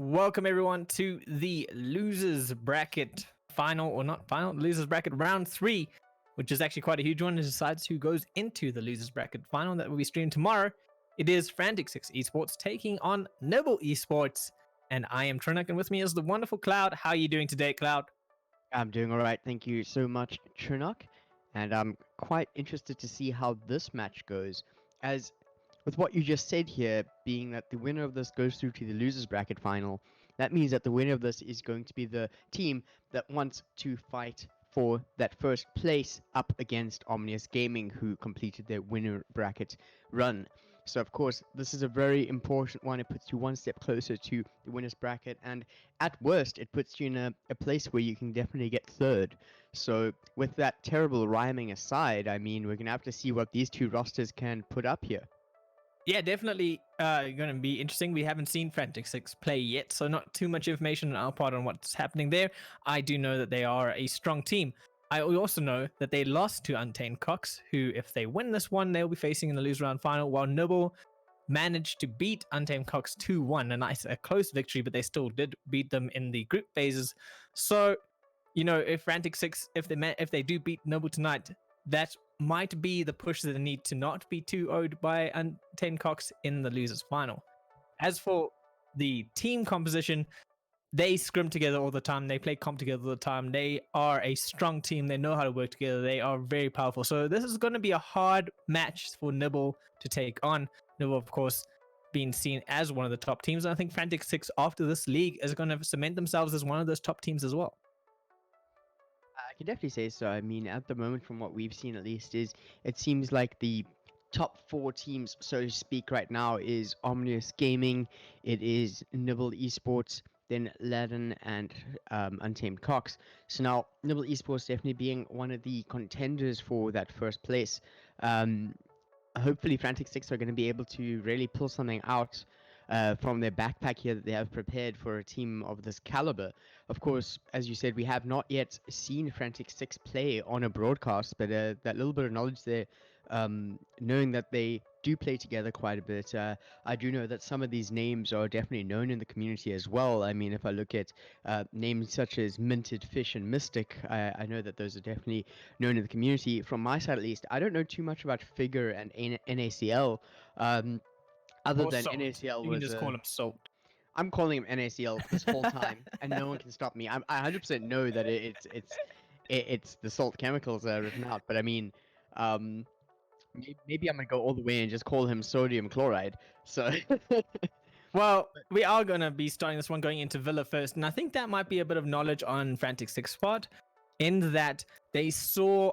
Welcome everyone to the losers bracket final, or not final, losers bracket round 3, which is actually quite a huge one. It decides who goes into the losers bracket final that will be streamed tomorrow. It is Frantic6 Esports taking on Nibble Esports, and I am Trinak, and with me is the wonderful Cloud. How are you doing today, Cloud? I'm doing all right, thank you so much, Chernok, and I'm quite interested to see how this match goes, as with what you just said here, being that the winner of this goes through to the losers bracket final, that means that the winner of this is going to be the team that wants to fight for that first place up against Omnius Gaming, who completed their winner bracket run. So of course, this is a very important one. It puts you one step closer to the winner's bracket, and at worst, it puts you in a place where you can definitely get third. So with that terrible rhyming aside, I mean, we're going to have to see what these two rosters can put up here. Yeah, definitely going to be interesting. We haven't seen Frantic6 play yet, so not too much information on our part on what's happening there. I do know that they are a strong team. I also know that they lost to Untamed Cox, who, if they win this one, they'll be facing in the lose round final, while Nibble managed to beat Untamed Cox 2-1, a close victory, but they still did beat them in the group phases. So, you know, if Frantic6, if they do beat Nibble tonight, that might be the push that they need to not be 2-0'd by Untamed Cox in the losers final. As for the team composition, they scrim together all the time. They play comp together all the time. They are a strong team. They know how to work together. They are very powerful. So this is going to be a hard match for Nibble to take on. Nibble, of course, being seen as one of the top teams. And I think Frantic6 after this league is going to cement themselves as one of those top teams as well. I can definitely say so. I mean, at the moment, from what we've seen at least, is it seems like the top 4 teams, so to speak, right now is Omnius Gaming, it is Nibble Esports, then Ladin and Untamed Cox. So now Nibble Esports definitely being one of the contenders for that first place. Hopefully Frantic6 are going to be able to really pull something out from their backpack here that they have prepared for a team of this caliber. Of course, as you said, we have not yet seen Frantic6 play on a broadcast, but that little bit of knowledge there, knowing that they do play together quite a bit. I do know that some of these names are definitely known in the community as well. I mean, if I look at names such as Minted Fish and Mystic, I know that those are definitely known in the community. From my side, at least, I don't know too much about Figure and NACL. Um, other Or than Salt. NACL You can was just call him Salt. I'm calling him NACL this whole time, and no one can stop me. I 100% know that it's the salt chemicals that are written out, but I mean, um, maybe I'm gonna go all the way and just call him sodium chloride. So Well, we are going to be starting this one going into Villa first, and I think that might be a bit of knowledge on Frantic6 part, in that they saw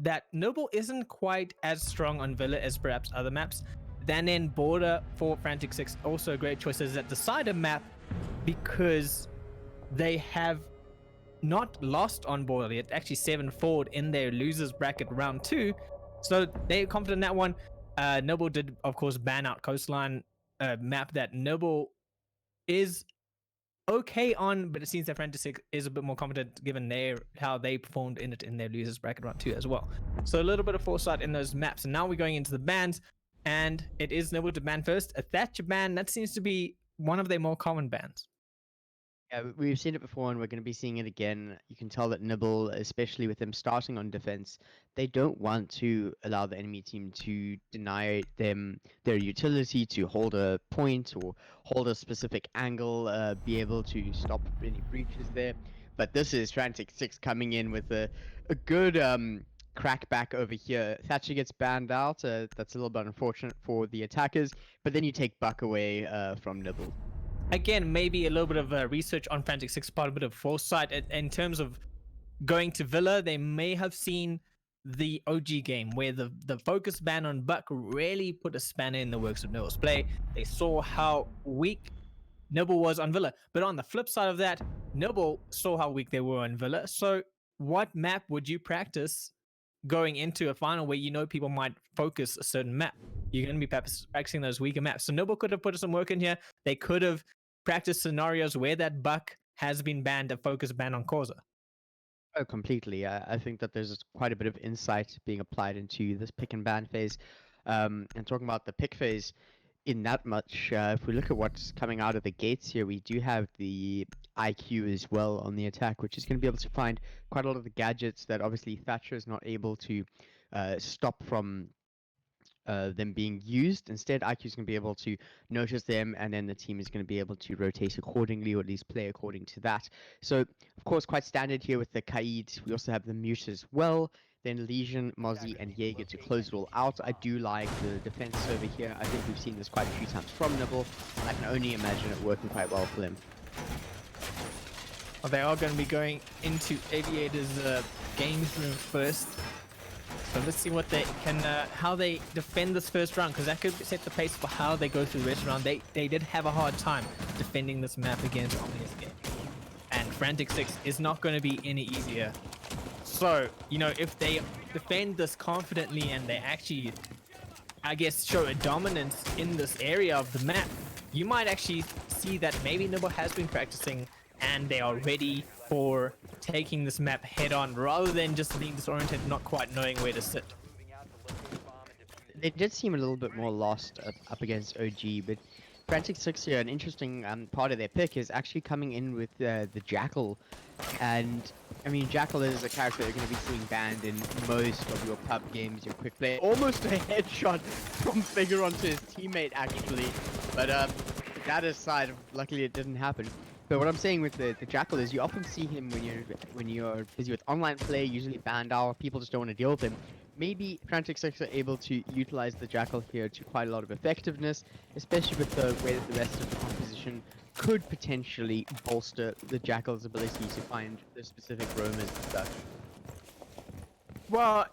that Nibble isn't quite as strong on Villa as perhaps other maps. Then in Border for Frantic6, also a great choice is at the cider map, because they have not lost on Border yet, actually 7 forward in their losers bracket round 2. So they're confident in that one. Nibble did, of course, ban out Coastline, map that Nibble is okay on, but it seems that Frantic6 is a bit more confident given how they performed in it in their losers bracket round 2 as well. So a little bit of foresight in those maps. And now we're going into the bans, and it is Nibble to ban first. A Thatcher ban, that seems to be one of their more common bans. yeah, we've seen it before, and we're going to be seeing it again. You can tell that Nibble, especially with them starting on defense, they don't want to allow the enemy team to deny them their utility to hold a point or hold a specific angle, be able to stop any breaches there. But this is Frantic6 coming in with a good crack back over here. Thatcher gets banned out. That's a little bit unfortunate for the attackers, but then you take Buck away from Nibble. Again, maybe a little bit of research on Frantic6 part, a bit of foresight in terms of going to Villa. They may have seen the OG game where the focus ban on Buck really put a spanner in the works of Nibble's play. They saw how weak Nibble was on Villa, but on the flip side of that, Nibble saw how weak they were on Villa. So what map would you practice going into a final where you know people might focus a certain map? You're going to be practicing those weaker maps. So Nibble could have put some work in here. They could have practiced scenarios where that Buck has been banned, a focus ban on Causa. Oh, completely. I think that there's quite a bit of insight being applied into this pick and ban phase. And talking about the pick phase, in that much, if we look at what's coming out of the gates here, we do have the IQ as well on the attack, which is going to be able to find quite a lot of the gadgets that obviously Thatcher is not able to stop from them being used. Instead, IQ is going to be able to notice them, and then the team is going to be able to rotate accordingly, or at least play according to that. So, of course, quite standard here with the Kaid. We also have the Mute as well. Then Legion, Mozzie, and Jaeger to close it all out. I do like the defense over here. I think we've seen this quite a few times from Nibble, and I can only imagine it working quite well for them. Well, they are going to be going into Aviator's games room first. So let's see what they can, how they defend this first round, because that could set the pace for how they go through the rest of the round. They did have a hard time defending this map against Omnius Game, and Frantic6 is not going to be any easier. So, you know, if they defend this confidently and they actually, I guess, show a dominance in this area of the map, you might actually see that maybe Nibble has been practicing and they are ready for taking this map head on rather than just being disoriented, not quite knowing where to sit. They did seem a little bit more lost up against OG, but Frantic6 here, an interesting part of their pick is actually coming in with the Jackal. And, I mean, Jackal is a character you're going to be seeing banned in most of your pub games, your quick play. Almost a headshot from Figure onto his teammate, actually. But that aside, luckily it didn't happen. But what I'm saying with the Jackal is you often see him when you're busy with online play, usually banned out, people just don't want to deal with him. Maybe Frantic6 are able to utilize the Jackal here to quite a lot of effectiveness, especially with the way that the rest of the composition could potentially bolster the Jackal's ability to find the specific roamers and stuff. Well,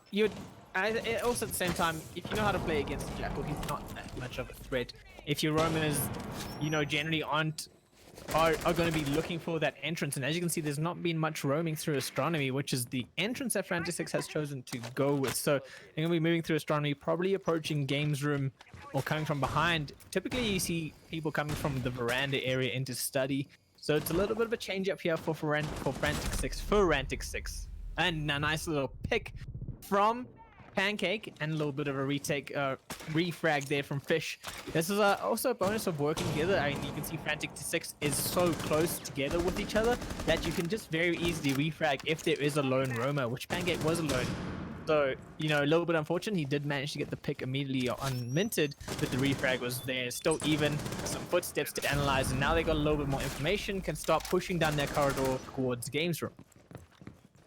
also at the same time, if you know how to play against the Jackal, he's not that much of a threat. If your roamers, you know, generally aren't are going to be looking for that entrance. And as you can see, there's not been much roaming through Astronomy, which is the entrance that Frantic6 has chosen to go with. So they're going to be moving through Astronomy, probably approaching Games Room or coming from behind. Typically, you see people coming from the veranda area into Study. So it's a little bit of a change up here for Frantic6. And a nice little pick from Pancake and a little bit of a retake, refrag there from Fish. This is also a bonus of working together. I mean, you can see Frantic6 is so close together with each other that you can just very easily refrag if there is a lone roamer, which Pancake was alone. So, you know, a little bit unfortunate. He did manage to get the pick immediately unminted, but the refrag was there. Still even, some footsteps to analyze, and now they got a little bit more information, can start pushing down their corridor towards Games Room.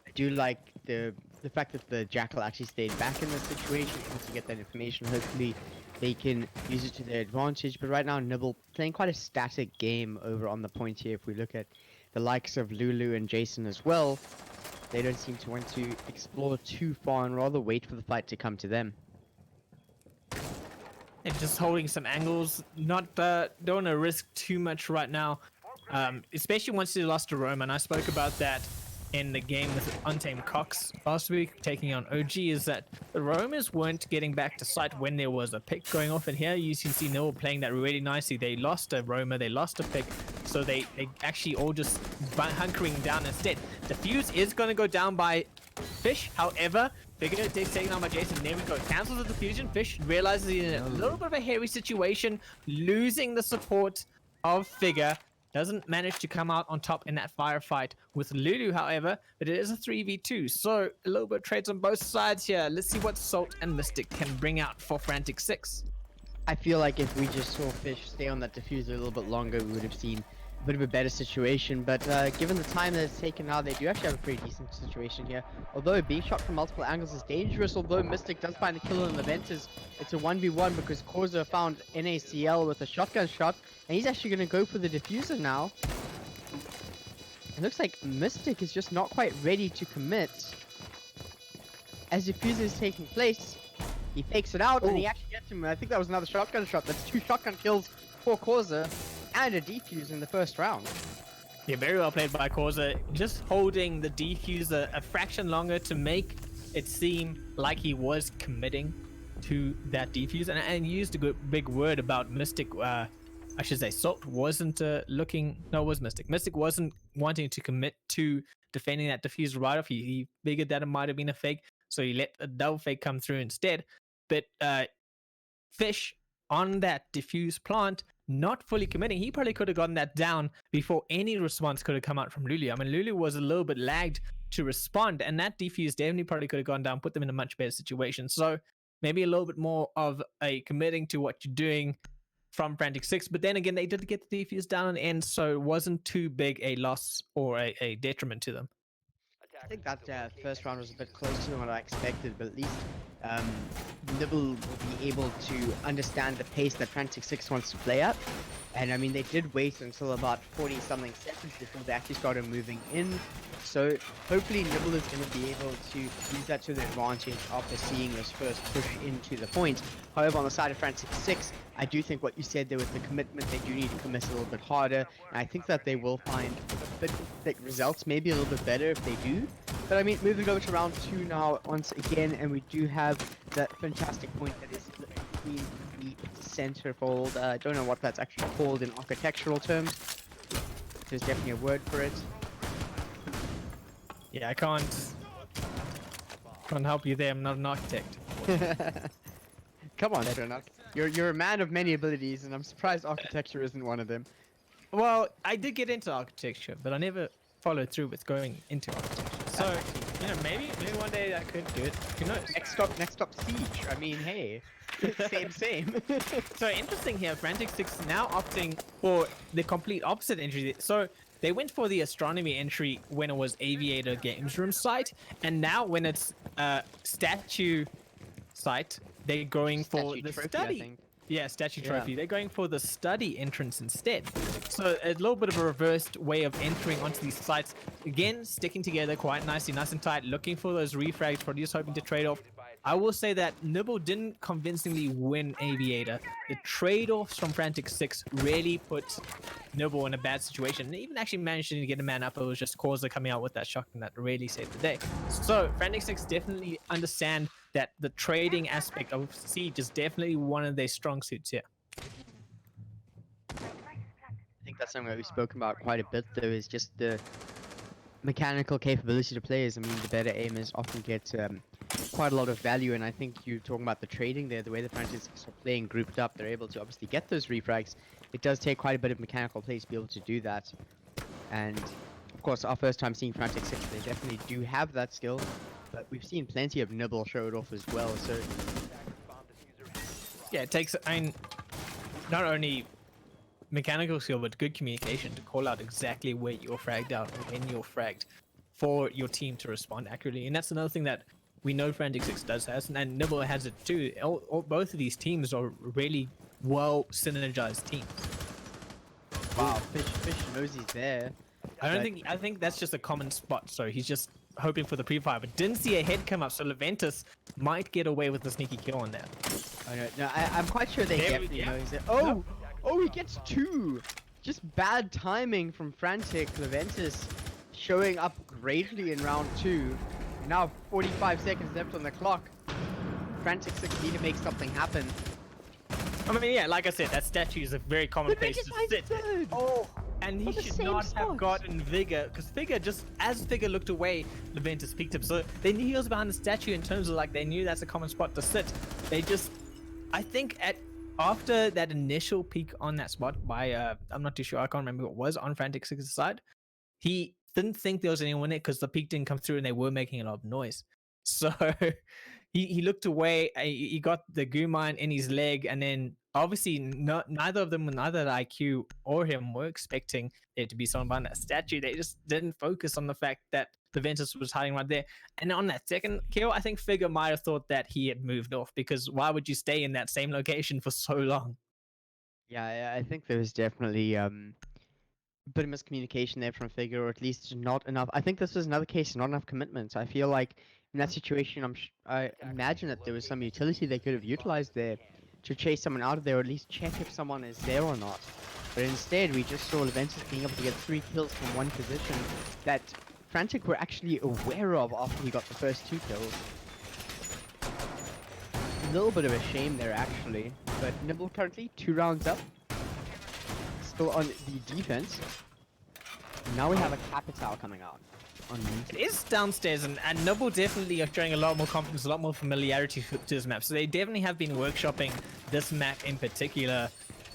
I do like the fact that the Jackal actually stayed back in this situation to get that information. Hopefully they can use it to their advantage. But right now, Nibble playing quite a static game over on the point here. If we look at the likes of Lulu and Jason as well, they don't seem to want to explore too far and rather wait for the fight to come to them. And just holding some angles, not don't want to risk too much right now, especially once they lost to Rome. And I spoke about that in the game with Untamed Cox last week, taking on OG, is that the Roamers weren't getting back to site when there was a pick going off. And here you can see Nibble playing that really nicely. They lost a Roamer, they lost a pick, so they actually all just hunkering down instead. The fuse is going to go down by Fish, however, Figure takes taken on by Jason. There we go. Cancels the diffusion. Fish realizes he's in a little bit of a hairy situation, losing the support of Figure. Doesn't manage to come out on top in that firefight with Lulu, however, but it is a 3v2, so a little bit of trades on both sides here. Let's see what Salt and Mystic can bring out for Frantic6. I feel like if we just saw Fish stay on that diffuser a little bit longer, we would have seen a bit of a better situation. But given the time that it's taken now, they do actually have a pretty decent situation here. Although being shot from multiple angles is dangerous, although Mystic does find the kill in the vent, it's a 1v1 because Corza found NACL with a shotgun shot, and he's actually going to go for the diffuser now. It looks like Mystic is just not quite ready to commit. As diffuser is taking place, he fakes it out, and he actually gets him. I think that was another shotgun shot. That's 2 shotgun kills for Corza and a defuse in the first round. Yeah, very well played by Corza. Just holding the defuser a fraction longer to make it seem like he was committing to that defuse, and used a good big word about Mystic. I should say Salt wasn't looking. No, it was Mystic. Mystic wasn't wanting to commit to defending that diffuser right off. He figured that it might have been a fake, so he let a double fake come through instead. But Fish on that diffuse plant, not fully committing. He probably could have gotten that down before any response could have come out from Lulu. I mean, Lulu was a little bit lagged to respond, and that defuse definitely probably could have gone down, put them in a much better situation. So maybe a little bit more of a committing to what you're doing from Frantic6, but then again, they did get the defuse down in the end, so it wasn't too big a loss or a detriment to them. I think that first round was a bit closer than what I expected, but at least Nibble will be able to understand the pace that Frantic6 wants to play at. And I mean, they did wait until about 40-something seconds before they actually started moving in. So hopefully Nibble is going to be able to use that to their advantage after seeing this first push into the point. However, on the side of Frantic6, I do think what you said there with the commitment, they do need to commit a little bit harder. And I think that they will find the results maybe a little bit better if they do. But I mean, moving over to round 2 now once again, and we do have that fantastic point that is between the centerfold. I don't know what that's actually called in architectural terms. There's definitely a word for it. Yeah, I can't help you there. I'm not an architect. Come on, Tronak. You're a man of many abilities, and I'm surprised architecture isn't one of them. Well, I did get into architecture, but I never followed through with going into architecture. So, you know, maybe one day I could do it. Who knows? Next stop, Siege. I mean, hey, same. So interesting here. Frantic6 now opting for the complete opposite entry. So they went for the astronomy entry when it was Aviator Games Room site, and now when it's statue site, they're going for the trophy, study. Yeah, statue trophy. They're going for the study entrance instead. So a little bit of a reversed way of entering onto these sites. Again, sticking together quite nicely, nice and tight, looking for those refrags, probably just hoping to trade off I will say that Nibble didn't convincingly win Aviator. The trade-offs from Frantic6 really put Nibble in a bad situation. And even actually managing to get a man up, it was just Causa coming out with that shotgun that really saved the day. So Frantic6 definitely understand that the trading aspect of Siege is definitely one of their strong suits here. I think that's something that we've spoken about quite a bit, though, is just the mechanical capability to players. I mean, the better aimers often get quite a lot of value, and I think you're talking about the trading there, the way the Frantic6 are playing grouped up, they're able to obviously get those refrags. It does take quite a bit of mechanical play to be able to do that, and of course, our first time seeing Frantic6, they definitely do have that skill, but we've seen plenty of Nibble show it off as well, so... Yeah, it takes, I mean, not only mechanical skill, but good communication to call out exactly where you're fragged out and when you're fragged for your team to respond accurately. And that's another thing that we know Frantic6 does has, and Nibble has it too. Both of these teams are really well synergized teams. Wow, Fish knows he's there. I think that's just a common spot, so he's just hoping for the pre-fire, but didn't see a head come up, so Leventus might get away with the sneaky kill on that. Oh no, I'm quite sure they definitely know he's there. Oh! No. Oh, he gets two! Just bad timing from Frantic. Leventus showing up greatly in round 2. Now 45 seconds left on the clock. Frantic6 need to make something happen. I mean, yeah, like I said, that statue is a very common place to sit. Third. Oh, and he should not have gotten Vigor, because Vigor, just as Vigor looked away, Leventus peeked him. So they knew he was behind the statue in terms of like they knew that's a common spot to sit. They just, I think after that initial peek on that spot by I'm not too sure, I can't remember who it was on Frantic6's side, he didn't think there was anyone in it because the peek didn't come through and they were making a lot of noise. So he looked away. He got the goo mine in his leg, and then obviously neither of them, neither the IQ or him, were expecting there to be someone behind that statue. They just didn't focus on the fact that the Ventus was hiding right there. And on that second kill, I think Figure might have thought that he had moved off, because why would you stay in that same location for so long? Yeah, I think there's definitely a bit of miscommunication there from Figure, or at least not enough. I think this was another case, not enough commitment. I feel like in that situation, I imagine that there was some utility they could have utilized there to chase someone out of there, or at least check if someone is there or not. But instead, we just saw Leventus being able to get 3 kills from one position that Frantic were actually aware of after he got the first 2 kills. A little bit of a shame there, actually. But Nibble currently 2 rounds up. Still on the defense. Now we have a Capital coming out. It is downstairs, and Nibble definitely are showing a lot more confidence, a lot more familiarity to this map. So they definitely have been workshopping this map in particular,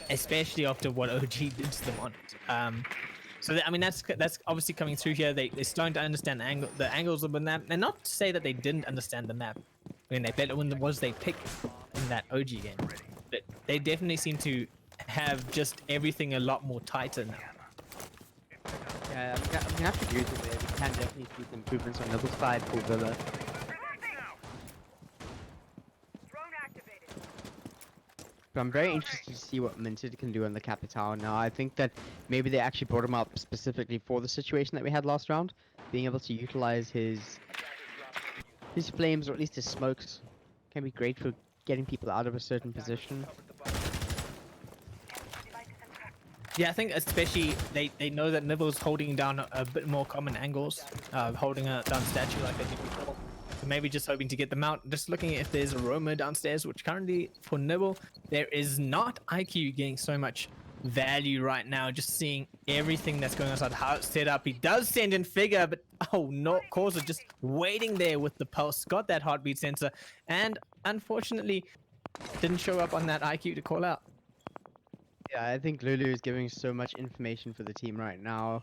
especially after what OG did to them on it. So I mean, that's obviously coming through here. They're starting to understand the angles of the map, and not to say that they didn't understand the map when they picked in that OG game, but they definitely seem to have just everything a lot more tighter now. Yeah, I'm gonna have to agree with you there. We can definitely see some improvements on Nibble's side for Villa. But I'm very interested to see what Minted can do on the Capital now. I think that maybe they actually brought him up specifically for the situation that we had last round. Being able to utilize his flames, or at least his smokes, can be great for getting people out of a certain position. Yeah, I think especially they know that Nibble's holding down a bit more common angles, holding down statue like they did before. So maybe just hoping to get them out. Just looking at if there's a roamer downstairs, which currently for Nibble, there is not. IQ getting so much value right now, just seeing everything that's going on, how it's set up. He does send in Figure, but oh no, Causa just waiting there with the pulse, got that heartbeat sensor, and unfortunately didn't show up on that IQ to call out. Yeah, I think Lulu is giving so much information for the team right now.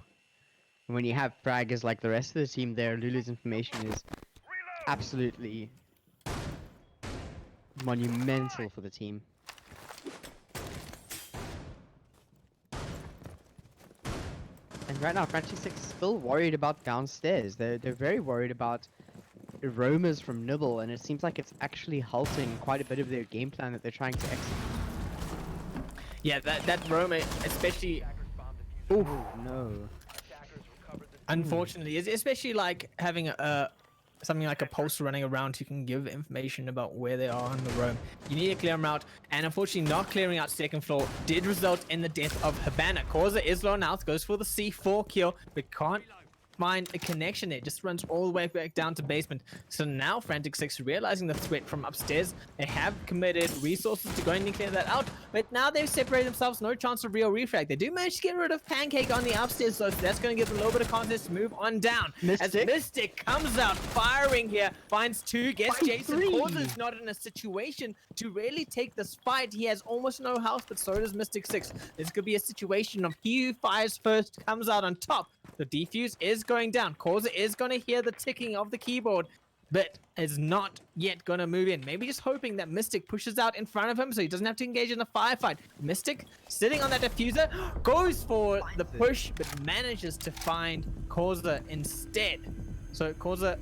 When you have fraggers like the rest of the team there, Lulu's information is absolutely monumental for the team. And right now, Frantic6 is still worried about downstairs. They're very worried about aromas from Nibble, and it seems like it's actually halting quite a bit of their game plan that they're trying to execute. Yeah, that roamer, especially. Oh no. Unfortunately, especially like having a something like a pulse running around who can give information about where they are on the roam. You need to clear them out, and unfortunately not clearing out second floor did result in the death of Habana. Causa is low now, goes for the C4 kill, but can't find a connection there. Just runs all the way back down to basement. So now Frantic6 realizing the threat from upstairs, they have committed resources to go and clear that out, but now they've separated themselves. No chance of real refrag. They do manage to get rid of Pancake on the upstairs, so that's going to give them a little bit of contest to move on down. As Mystic comes out firing here, finds two, gets Jason. Causa is not in a situation to really take this fight. He has almost no health, but so does Mystic6. This could be a situation of he who fires first comes out on top. The defuse is going down. Causa is going to hear the ticking of the keyboard, but is not yet going to move in. Maybe just hoping that Mystic pushes out in front of him so he doesn't have to engage in a firefight. Mystic, sitting on that diffuser, goes for the push, but manages to find Causa instead. So Causa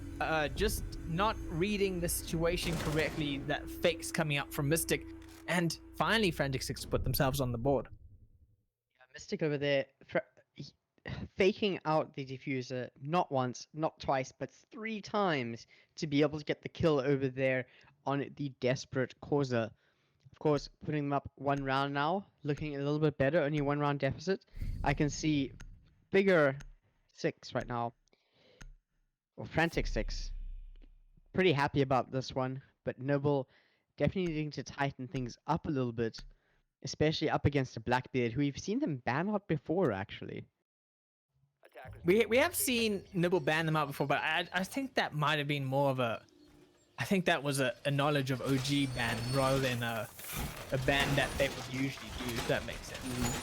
just not reading the situation correctly, that fake's coming up from Mystic, and finally Frantic6 put themselves on the board. Yeah, Mystic over there faking out the diffuser not once, not twice, but 3 times to be able to get the kill over there on the desperate Causa. Of course, putting them up 1 round now, looking a little bit better, only 1 round deficit. I can see bigger 6 right now, or Frantic6. Pretty happy about this one, but Nibble definitely needing to tighten things up a little bit, especially up against a Blackbeard, who we've seen them ban out before, actually. We have seen Nibble ban them out before, but I think that might have been more of a... I think that was a knowledge of OG ban rather than a ban that they would usually do, if that makes sense.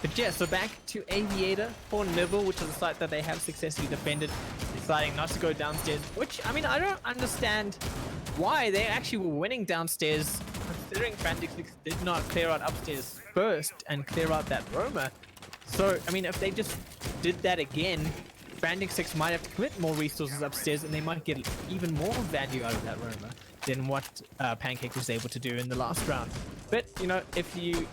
But yeah, so back to Aviator for Nibble, which is a site that they have successfully defended, deciding not to go downstairs, which, I mean, I don't understand why they actually were winning downstairs, considering Frantic6 did not clear out upstairs first and clear out that roamer. So, I mean, if they just did that again, Frantic6 might have to commit more resources upstairs and they might get even more value out of that roamer than what Pancake was able to do in the last round. But, you know, if you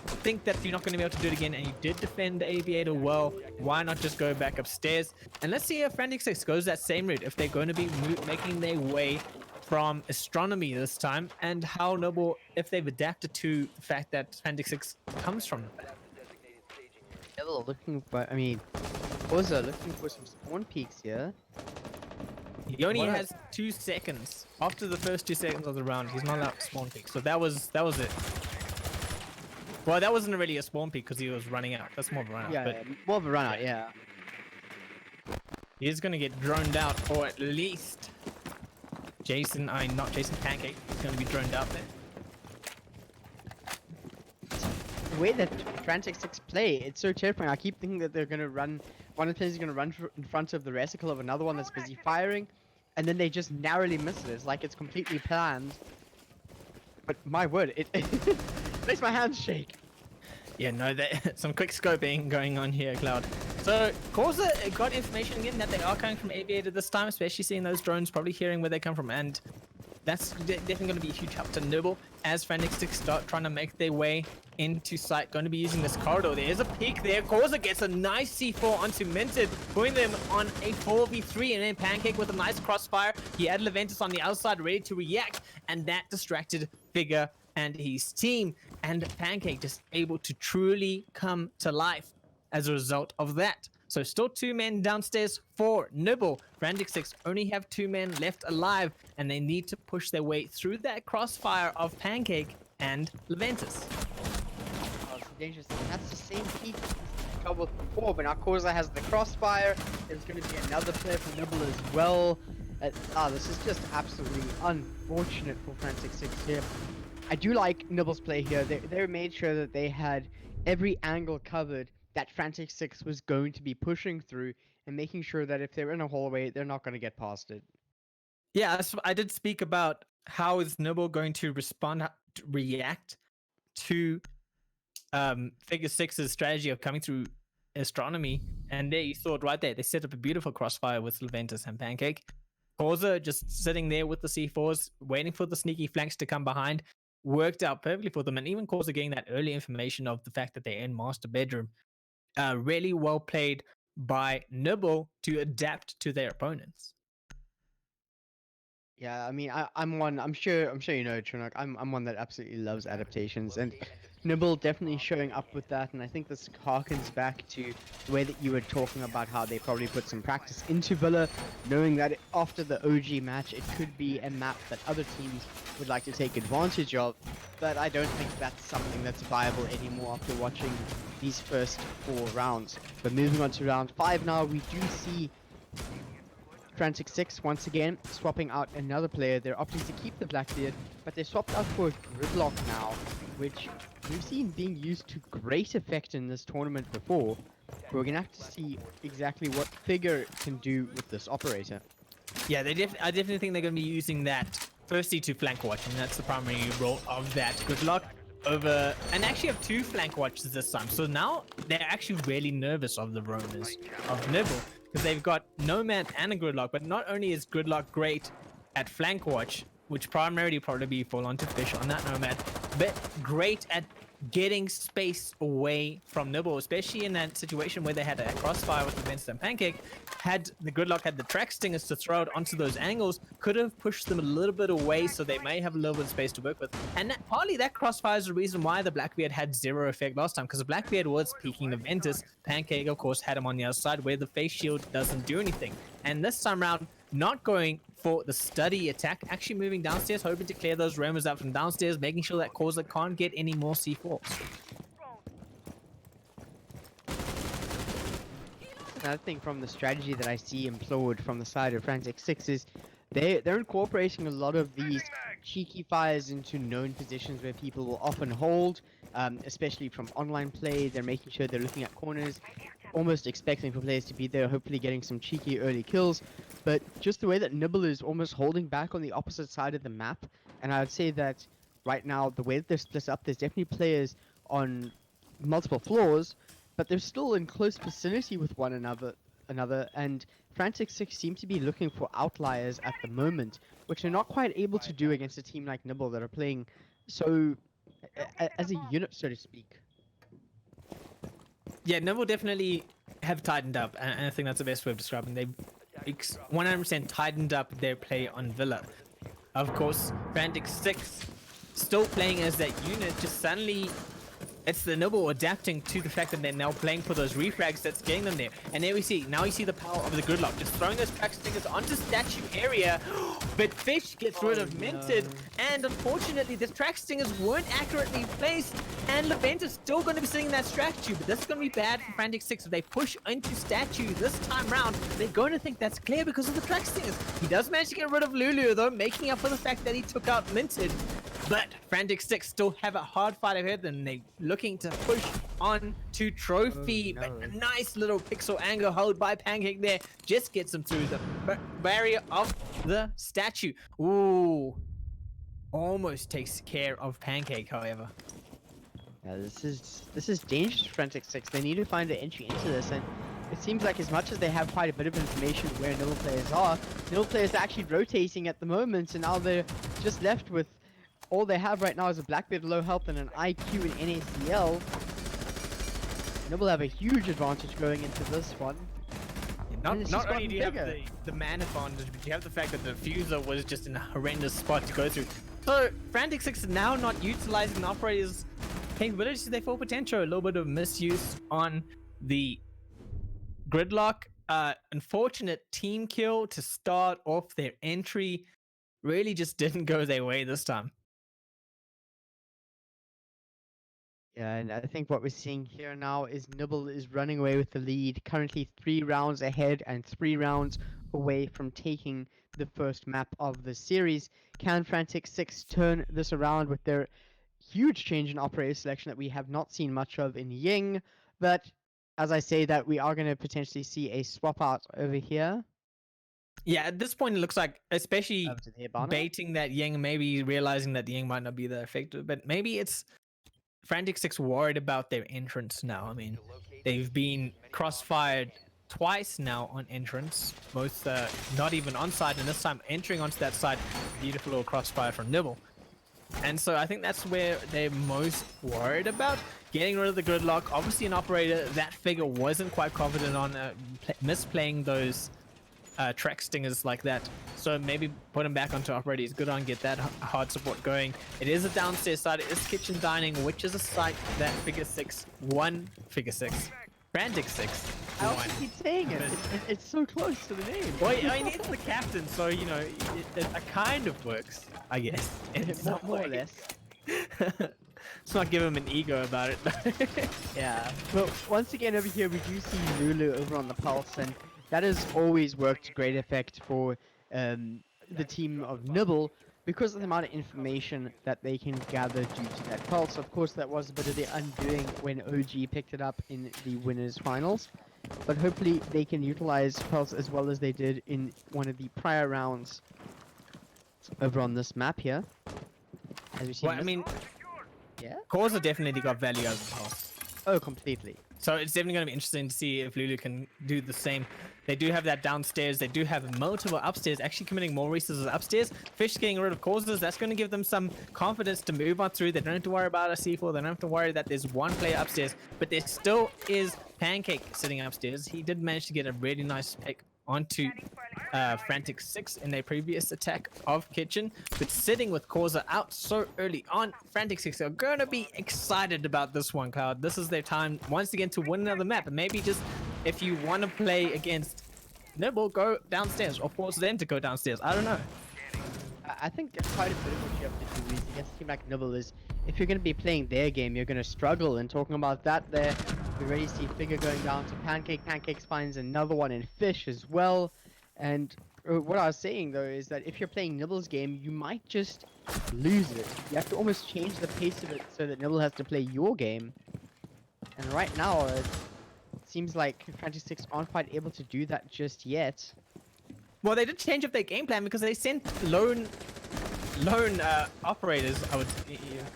think that you're not going to be able to do it again and you did defend the Aviator well, why not just go back upstairs? And let's see if Frantic6 goes that same route, if they're going to be making their way from Astronomy this time, and how Nibble, if they've adapted to the fact that Frantic6 comes from the back. Nibble looking for, I mean, Causa looking for some spawn peaks here. He only has 2 seconds. After the first 2 seconds of the round, he's not allowed to spawn peak. So that was it. Well, that wasn't really a spawn peak because he was running out. That's more of a run out. Yeah, but more of a run out, yeah. He's going to get droned out, or at least not Jason, Pancake is going to be droned out there. The way that Frantic6 play, it's so terrifying. I keep thinking that they're going to run, one of the players is going to run in front of the reticle of another one that's busy firing, and then they just narrowly miss it. It's like it's completely planned. But my word, it makes my hands shake. Yeah, no, some quick scoping going on here, Cloud. So, Causa got information again that they are coming from Aviator this time, especially seeing those drones, probably hearing where they come from, and that's definitely going to be a huge help to Nibble as Frantic6 start trying to make their way into sight. Going to be using this corridor. There's a peek there. Causa gets a nice C4 onto Minted, putting them on a 4v3, and then Pancake with a nice crossfire. He had Leventus on the outside ready to react, and that distracted Figure and his team, and Pancake just able to truly come to life as a result of that. So still 2 men downstairs for Nibble. Frantic6 only have 2 men left alive, and they need to push their way through that crossfire of Pancake and Leventus. Oh, it's dangerous. That's the same peak trouble before, but now Causa has the crossfire. There's going to be another player for Nibble as well. This is just absolutely unfortunate for Frantic6 here. I do like Nibble's play here. They made sure that they had every angle covered that Frantic6 was going to be pushing through, and making sure that if they're in a hallway, they're not going to get past it. Yeah, I did speak about how is Nibble going to react to Figure 6's strategy of coming through Astronomy, and there you saw it right there. They set up a beautiful crossfire with Leventus and Pancake. Causa just sitting there with the C4s, waiting for the sneaky flanks to come behind. Worked out perfectly for them, and even Causa getting that early information of the fact that they're in master bedroom. Really well played by Nibble to adapt to their opponents. Yeah, I mean, I'm one. I'm sure you know, Chunuk. I'm one that absolutely loves adaptations, and Nibble definitely showing up with that. And I think this harkens back to the way that you were talking about how they probably put some practice into Villa, knowing that after the OG match, it could be a map that other teams would like to take advantage of. But I don't think that's something that's viable anymore after watching these first 4 rounds. But moving on to round 5 now, we do see Frantic6 once again swapping out another player. They're opting to keep the Blackbeard, but they swapped out for a Gridlock now, which we've seen being used to great effect in this tournament before. We're gonna have to see exactly what Figure can do with this operator. Yeah, I definitely think they're going to be using that firstly to flank watch, and that's the primary role of that good luck over, and actually have 2 flank watches this time. So now they're actually really nervous of the roamers of Nibble because they've got Nomad and a Gridlock. But not only is Gridlock great at flank watch, which primarily probably be fall onto Fish on that Nomad, but great at getting space away from Nibble, especially in that situation where they had a crossfire with the Vincent and Pancake. Had the Gridlock had the track stingers to throw it onto those angles, could have pushed them a little bit away, so they may have a little bit of space to work with. And partly that crossfire is the reason why the Blackbeard had 0 effect last time, because the Blackbeard was peeking the Ventus. Pancake, of course, had him on the other side where the face shield doesn't do anything. And this time around, not going for the study attack, actually moving downstairs, hoping to clear those roamers out from downstairs, making sure that Causer can't get any more C4s. Another thing from the strategy that I see employed from the side of Frantic6 is they're incorporating a lot of these cheeky fires into known positions where people will often hold, especially from online play. They're making sure they're looking at corners, almost expecting for players to be there, hopefully getting some cheeky early kills. But just the way that Nibble is almost holding back on the opposite side of the map, and I would say that right now, the way that they're split up, there's definitely players on multiple floors, but they're still in close vicinity with one another, and Frantic6 seem to be looking for outliers at the moment, which they're not quite able to do against a team like Nibble that are playing so as a unit, so to speak. Yeah, Nibble definitely have tightened up, and I think that's the best way of describing. They've 100% tightened up their play on Villa. Of course, Frantic6 still playing as that unit, just suddenly it's the Nibble adapting to the fact that they're now playing for those refrags that's getting them there. And there we see, now you see the power of the Gridlock, just throwing those track stingers onto statue area, but Fish gets rid of Minted, and unfortunately the track stingers weren't accurately placed, and Levent is still going to be sitting in that statue, but this is going to be bad for Frantic6. If they push into statue this time round, they're going to think that's clear because of the track stingers. He does manage to get rid of Lulu though, making up for the fact that he took out Minted. But Frantic6 still have a hard fight ahead, and they're looking to push on to Trophy. Oh, no. But a nice little pixel angle hold by Pancake there just gets him through the barrier of the statue. Ooh, almost takes care of Pancake, however. Yeah, this is dangerous for Frantic6. They need to find an entry into this, and it seems like as much as they have quite a bit of information where Nibble players are actually rotating at the moment, and now they're just left with all they have right now is a Blackbeard low health and an IQ in NACL. Nibble have a huge advantage going into this one. Not only do you have the man advantage, but you have the fact that the Fuser was just in a horrendous spot to go through. So Frantic6 are now not utilizing the operator's capabilities to their full potential. A little bit of misuse on the Gridlock. Unfortunate team kill to start off their entry. Really just didn't go their way this time. Yeah, and I think what we're seeing here now is Nibble is running away with the lead, currently 3 rounds ahead and 3 rounds away from taking the first map of the series. Can Frantic6 turn this around with their huge change in operator selection that we have not seen much of in Ying? But as I say that, we are going to potentially see a swap out over here. Yeah, at this point it looks like, especially baiting that Ying, maybe realizing that the Ying might not be that effective, but maybe it's Frantic6 worried about their entrance now. I mean, they've been crossfired twice now on entrance, both not even on side, and this time entering onto that side. Beautiful little crossfire from Nibble. And so I think that's where they're most worried about. Getting rid of the gridlock. Obviously an operator, that figure wasn't quite confident on misplaying those track stingers like that. So maybe put him back onto operator. He's good on get that hard support going. It is a downstairs side. It is kitchen dining, which is a site that Figure 6 won. Figure 6. Frantic6. I also keep saying it. It's so close to the name. Well, I mean, it's the captain, so, you know, it kind of works, I guess. In some More or way. less. Let's not give him an ego about it. Yeah. Well, once again over here we do see Lulu over on the pulse, and that has always worked to great effect for the team of Nibble because of the amount of information that they can gather due to that pulse. Of course, that was a bit of the undoing when OG picked it up in the winners finals, but hopefully they can utilize pulse as well as they did in one of the prior rounds over on this map here. As we see, Well, I mean, yeah. Causa definitely got value out of the pulse. Oh, completely. So it's definitely going to be interesting to see if Lulu can do the same. They do have that downstairs. They do have multiple upstairs, actually committing more resources upstairs. Fish getting rid of causes. That's going to give them some confidence to move on through. They don't have to worry about a C4. They don't have to worry that there's one player upstairs. But there still is Pancake sitting upstairs. He did manage to get a really nice pick onto Frantic6 in their previous attack of Kitchen, but sitting with Causa out so early on, Frantic6 are gonna be excited about this one, Cloud. This is their time once again to win another map, and maybe just if you want to play against Nibble, go downstairs or force them to go downstairs. I don't know. I think quite a bit of what you have to do is against a team like Nibble is if you're going to be playing their game, you're going to struggle. And talking about that there, we already see Figure going down to Pancake. Pancake finds another one in Fish as well. And what I was saying though is that if you're playing Nibble's game, you might just lose it. You have to almost change the pace of it so that Nibble has to play your game. And right now, it seems like Frantic6 aren't quite able to do that just yet. Well, they did change up their game plan because they sent lone operators, I would,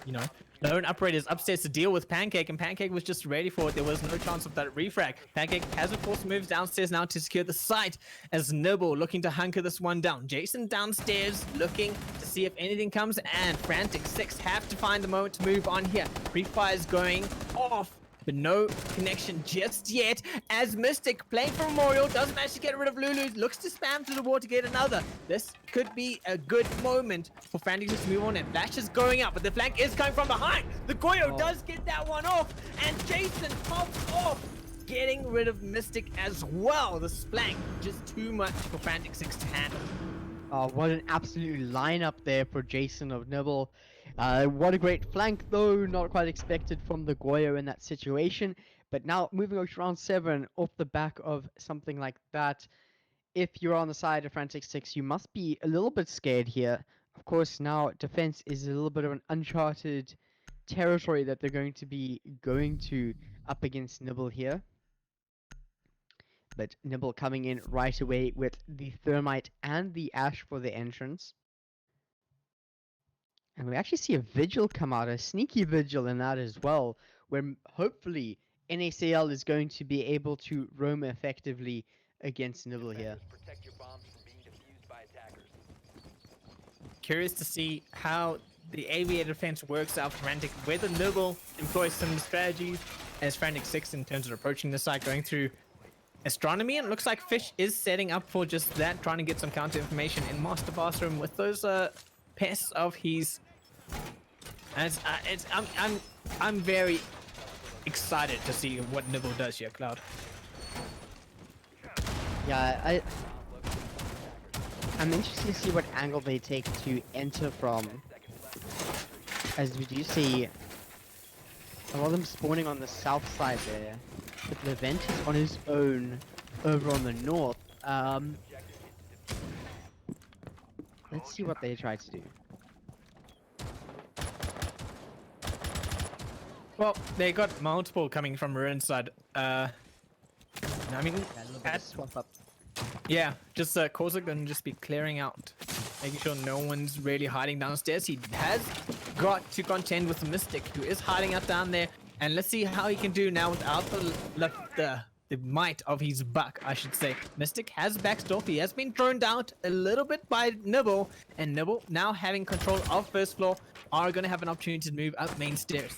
you know, lone operators upstairs to deal with Pancake, and Pancake was just ready for it. There was no chance of that refrag. Pancake has, of course, moved downstairs now to secure the site as Nibble looking to hunker this one down. Jason downstairs looking to see if anything comes, and Frantic6 have to find the moment to move on here. Pre-fire's going off, but no connection just yet as Mystic playing for Memorial doesn't manage to get rid of Lulu, looks to spam through the wall to get another. This could be a good moment for Frantic to move on, and Flash is going up, but the flank is coming from behind. The Goyo does get that one off, and Jason pops off, getting rid of Mystic as well. The flank just too much for Frantic6 to handle. Oh, what an absolute lineup there for Jason of Nibble. What a great flank though, not quite expected from the Goyo in that situation. But now moving on to round 7 off the back of something like that. If you're on the side of Frantic6, you must be a little bit scared here. Of course, now defense is a little bit of an uncharted territory that they're going to be going to up against Nibble here. But Nibble coming in right away with the Thermite and the Ash for the entrance. And we actually see a Vigil come out, a sneaky Vigil in that as well, where hopefully NACL is going to be able to roam effectively against Nibble here. Curious to see how the Aviator defense works out for Frantic, whether Nibble employs some strategies as Frantic6 in terms of approaching the site, going through astronomy, and it looks like Fish is setting up for just that, trying to get some counter information in Master Bathroom with those pests of his. And I'm very excited to see what Nibble does here, Cloud. Yeah, I'm interested to see what angle they take to enter from, as we do see a lot of them spawning on the south side there, but Levent is on his own over on the north. Let's see what they try to do. Well, they got multiple coming from Ruin side. I mean, Swap up. yeah, just Causa gonna just be clearing out, making sure no one's really hiding downstairs. He has got to contend with the Mystic, who is hiding out down there, and let's see how he can do now without the the might of his buck, I should say. Mystic has backstop. He has been thrown out a little bit by Nibble, and Nibble, now having control of first floor, are going to have an opportunity to move up main stairs.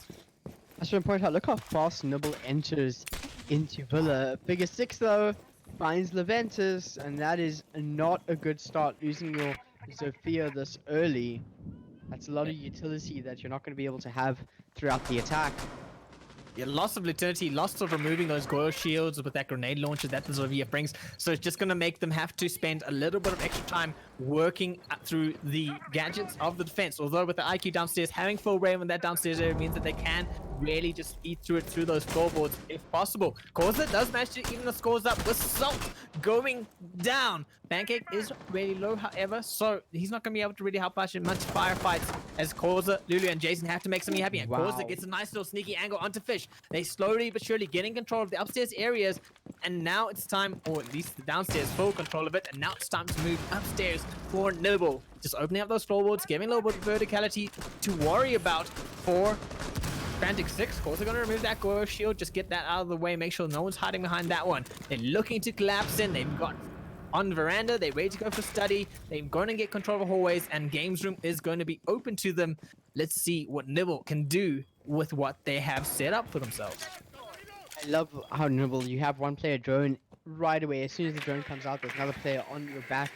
I should point out, look how fast Nibble enters into Villa. Figure 6 though finds Leventus, and that is not a good start, losing your Zofia this early. That's a lot of utility that you're not going to be able to have throughout the attack. Yeah, loss of Eternity, loss of removing those Goyle shields with that grenade launcher that the Zofia brings. So it's just going to make them have to spend a little bit of extra time working through the gadgets of the defense. Although with the IQ downstairs, having full rain on that downstairs area means that they can really just eat through it through those floorboards if possible. Causa does manage to even the scores up with Salt going down. Pancake is really low, however, so he's not going to be able to really help us in much firefights as Causa, Lulu, and Jason have to make something happen. And Causa gets a nice little sneaky angle onto Fish. They slowly but surely getting control of the upstairs areas, and now it's time, or at least the downstairs, full control of it, and now it's time to move upstairs for Nibble. Just opening up those floorboards, giving a little bit of verticality to worry about for Frantic6. Causa going to remove that Goyle shield, just get that out of the way, make sure no one's hiding behind that one. They're looking to collapse in. They've got on the veranda, they're ready to go for study. They're going to get control of the hallways, and games room is going to be open to them. Let's see what Nibble can do with what they have set up for themselves. I love how Nibble, you have one player drone right away. As soon as the drone comes out, there's another player on your back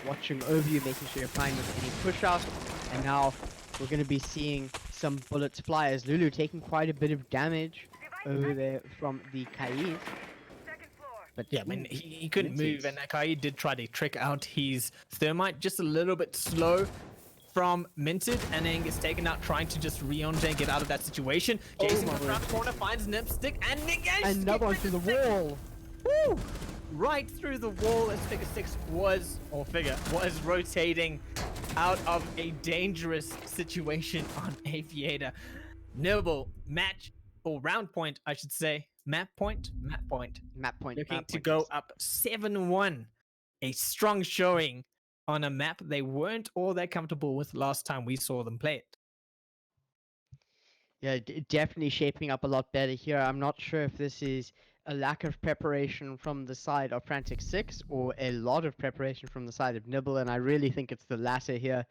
watching over you, making sure you're fine with any push out. And now we're going to be seeing some bullets fly as Lulu taking quite a bit of damage over there from the Kaid. But yeah, I mean, he couldn't move, and Akai did try to trick out his Thermite just a little bit slow from Minted, and then gets taken out trying to just re-on and get out of that situation. Jason in the front corner finds Nipstick and negates. Another one through the wall. Woo! Right through the wall as Figure 6 was rotating out of a dangerous situation on Aviator. Nibble match, or round point, I should say. Map point. Looking to go up 7-1. A strong showing on a map they weren't all that comfortable with last time we saw them play it. Yeah, definitely shaping up a lot better here. I'm not sure if this is a lack of preparation from the side of Frantic6 or a lot of preparation from the side of Nibble, and I really think it's the latter here.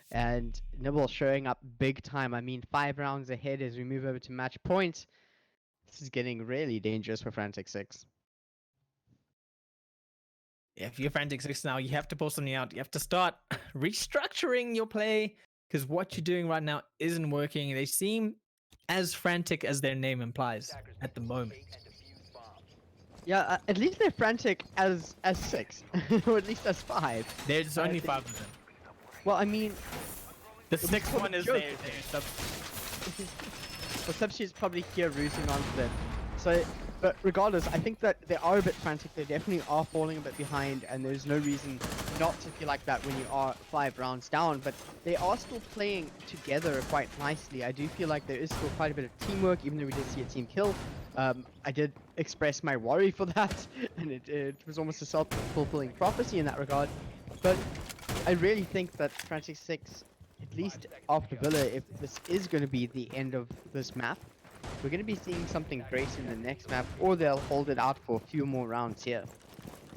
And Nibble showing up big time. I mean, 5 rounds ahead as we move over to match point. This is getting really dangerous for Frantic6. If you're Frantic6 now, you have to pull something out. You have to start restructuring your play, because what you're doing right now isn't working. They seem as frantic as their name implies at the moment. Yeah, at least they're frantic as 6, or at least as 5. There's only 5 of them. Well, I mean, the 6th one is their well, Substitute's probably here rooting onto them. So, but regardless, I think that they are a bit frantic. They definitely are falling a bit behind, and there's no reason not to feel like that when you are 5 rounds down. But they are still playing together quite nicely. I do feel like there is still quite a bit of teamwork, even though we did see a team kill. I did express my worry for that, and it was almost a self-fulfilling prophecy in that regard. But I really think that Frantic6, at least after Villa, if this is going to be the end of this map, we're going to be seeing something great in the next map, or they'll hold it out for a few more rounds here.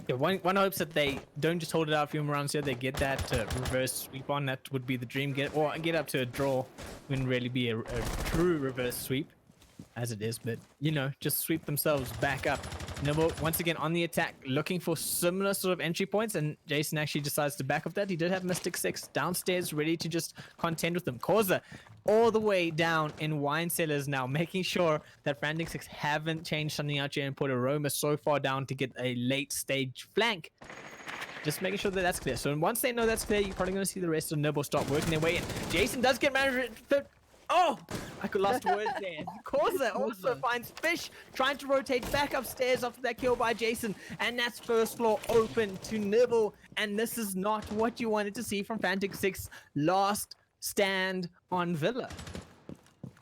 Yeah, one hopes that they don't just hold it out a few more rounds here, they get that reverse sweep on. That would be the dream. Get up to a draw. Wouldn't really be a true reverse sweep, as it is, but you know, just sweep themselves back up. Nibble once again on the attack, looking for similar sort of entry points, and Jason actually decides to back off that. He did have Mystic 6 downstairs ready to just contend with them. Causa all the way down in wine cellars now, making sure that Frantic6 haven't changed something out here and put Aroma so far down to get a late stage flank. Just making sure that that's clear. So once they know that's clear, you're probably going to see the rest of Nibble start working their way in. Jason does get managed. Oh, I could lost words there. Causa also finds Fish trying to rotate back upstairs after that kill by Jason, and that's first floor open to Nibble. And this is not what you wanted to see from Frantic6 last stand on Villa.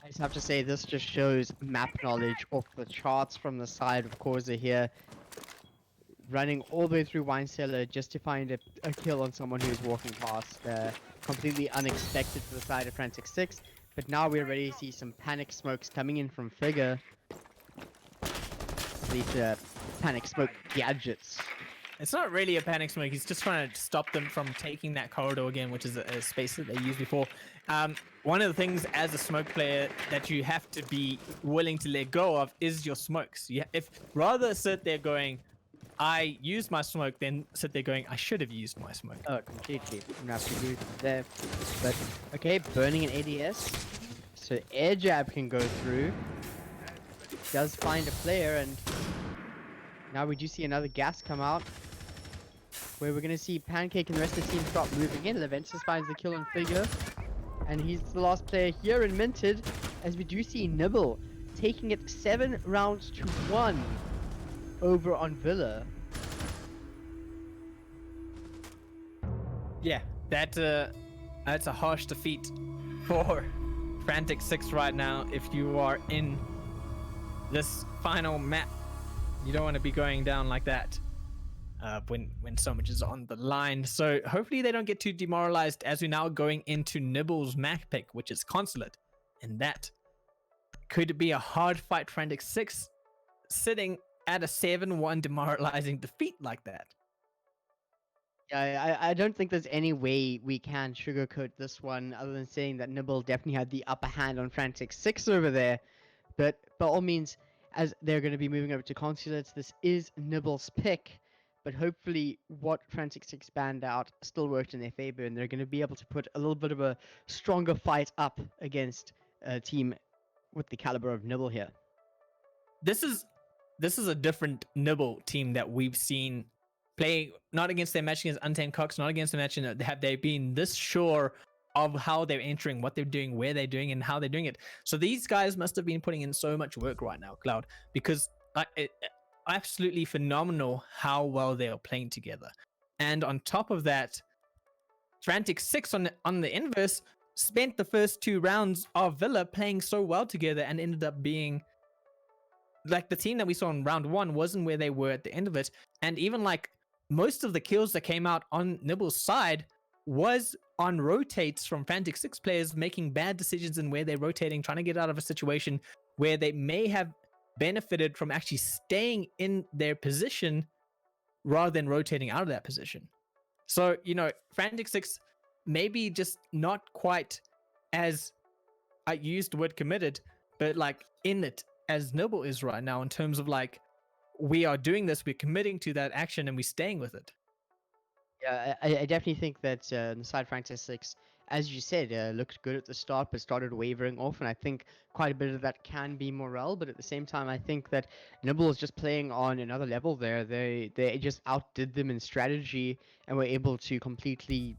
I just have to say, this just shows map knowledge off the charts from the side of Causa here. Running all the way through Wine Cellar just to find a kill on someone who's walking past. Completely unexpected for the side of Frantic6. But now we're ready to see some panic smokes coming in from Figure. At least panic smoke gadgets. It's not really a panic smoke. He's just trying to stop them from taking that corridor again, which is a space that they used before. One of the things as a smoke player that you have to be willing to let go of is your smokes. If rather sit there going, I used my smoke, then sit there going, I should have used my smoke. Oh, completely. I'm gonna have to agree with you there. But okay, burning an ADS, so air jab can go through. Does find a player, and now we do see another gas come out, where we're gonna see Pancake and the rest of the team start moving in. Leventus finds the kill on Figure, and he's the last player here in Minted, as we do see Nibble taking it 7 rounds to 1 over on Villa. Yeah, that's a harsh defeat for Frantic6 right now. If you are in this final map, you don't want to be going down like that when so much is on the line. So hopefully they don't get too demoralized as we're now going into Nibble's map pick, which is Consulate, and that could be a hard fight. Frantic6 sitting at a 7-1 demoralizing defeat like that. Yeah, I don't think there's any way we can sugarcoat this one other than saying that Nibble definitely had the upper hand on Frantic6 over there. But by all means, as they're going to be moving over to Consulates, this is Nibble's pick. But hopefully what Frantic6 banned out still worked in their favor, and they're going to be able to put a little bit of a stronger fight up against a team with the caliber of Nibble here. This is a different Nibble team that we've seen play, not against their match against Untamed Cox, not against the match, have they been this sure of how they're entering, what they're doing, where they're doing, and how they're doing it. So these guys must have been putting in so much work right now, Cloud, because absolutely phenomenal how well they are playing together. And on top of that, Frantic6 on the inverse spent the first 2 rounds of Villa playing so well together and ended up being like the team that we saw in round 1 wasn't where they were at the end of it. And even like most of the kills that came out on Nibble's side was on rotates from Frantic6 players making bad decisions in where they're rotating, trying to get out of a situation where they may have benefited from actually staying in their position rather than rotating out of that position. So, Frantic6 maybe just not quite as, I used the word committed, but like in it as Nibble is right now in terms of like, we are doing this, we're committing to that action, and we're staying with it. Yeah, I definitely think that the side Frantic6, as you said, looked good at the start, but started wavering off, and I think quite a bit of that can be morale. But at the same time, I think that Nibble is just playing on another level there. They just outdid them in strategy and were able to completely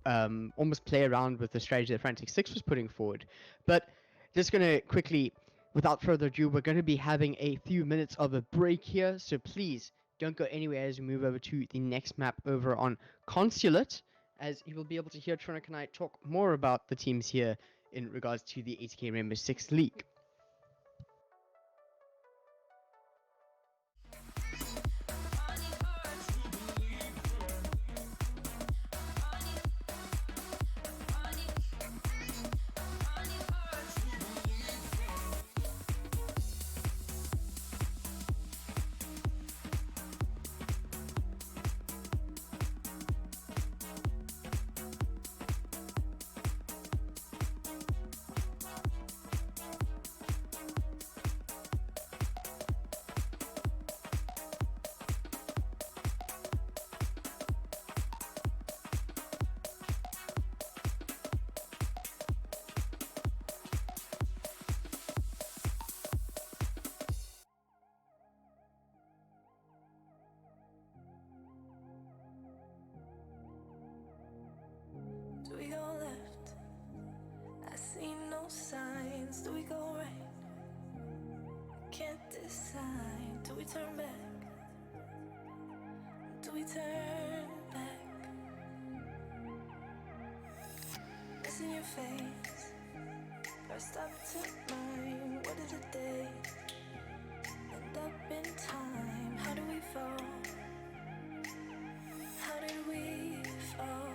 almost play around with the strategy that Frantic6 was putting forward. But just gonna quickly, without further ado, we're going to be having a few minutes of a break here, so please don't go anywhere as we move over to the next map over on Consulate, as you will be able to hear Tronic and I talk more about the teams here in regards to the 80k Rainbow Six League. Do we go left? I see no signs. Do we go right? I can't decide. Do we turn back? Do we turn back? It's in your face. First up to mine. What did the day end up in time? How do we fall? How did we fall?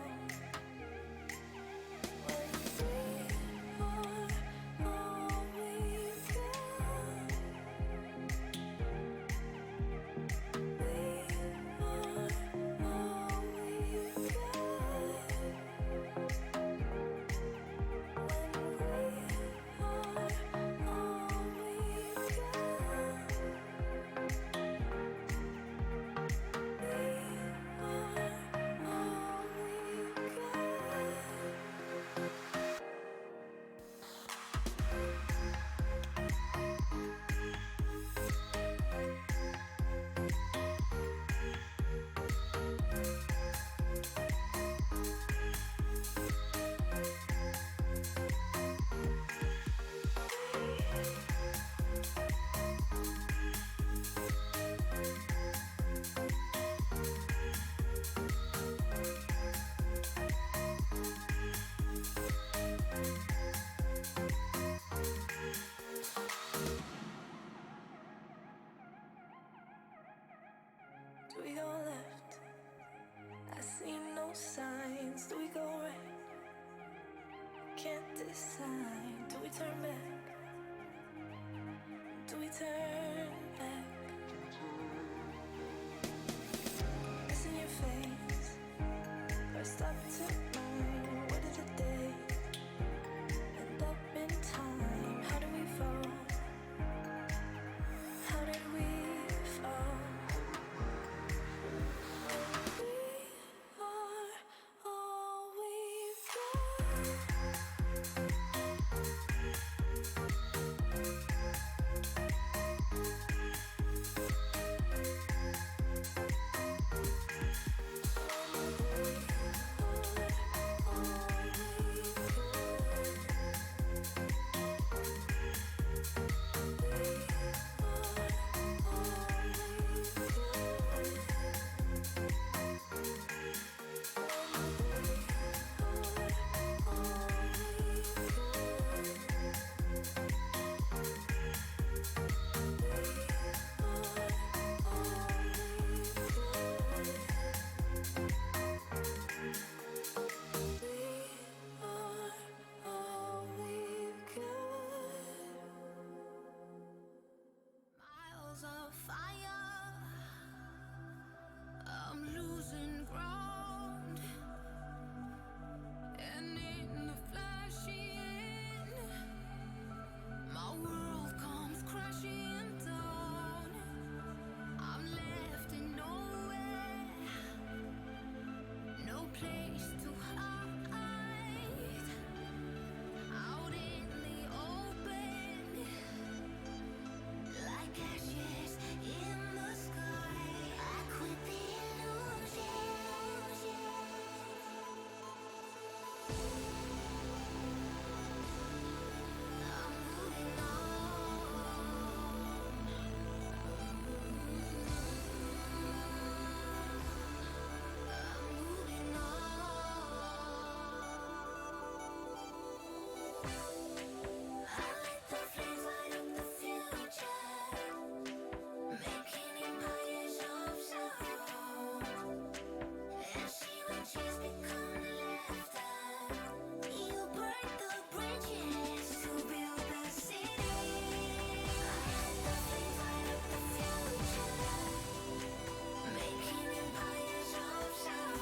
decide? Do we turn back? Do we turn back? It's in your face. Pressed up to mine. Where did the day end up in time? How do we fall? How did we fall? We are all we've got. Miles of fire, I'm losing ground, and in the flashing, my world comes crashing down. I'm left in nowhere, no place to hide, out in the open, like ashes in the sky. I quit the illusion. I'm moving I let the flames light up the future, making empires of sound. And she when she's become laughter, you burn the bridges to build the city. I let the flames light up the future, making empires of sound.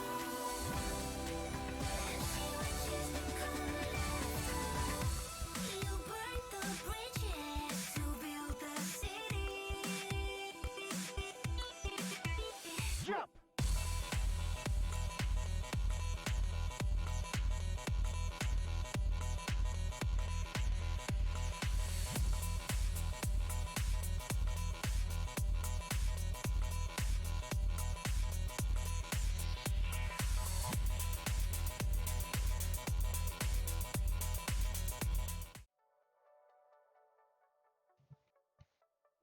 And she when she's become laughter, you burn the bridges to build the city. Jump!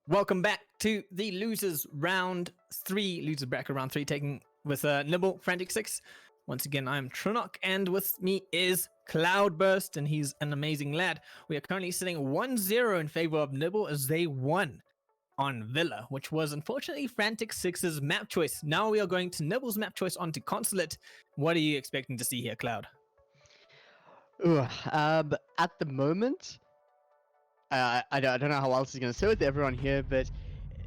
Welcome back to the losers round 3, loser bracket round 3, taking with Nibble, Frantic6. Once again, I'm Trinok, and with me is Cloudburst, and he's an amazing lad. We are currently sitting 1-0 in favor of Nibble as they won on Villa, which was unfortunately Frantic6's map choice. Now we are going to Nibble's map choice onto Consulate. What are you expecting to see here, Cloud? At the moment, I don't know how else is going to sit with everyone here, but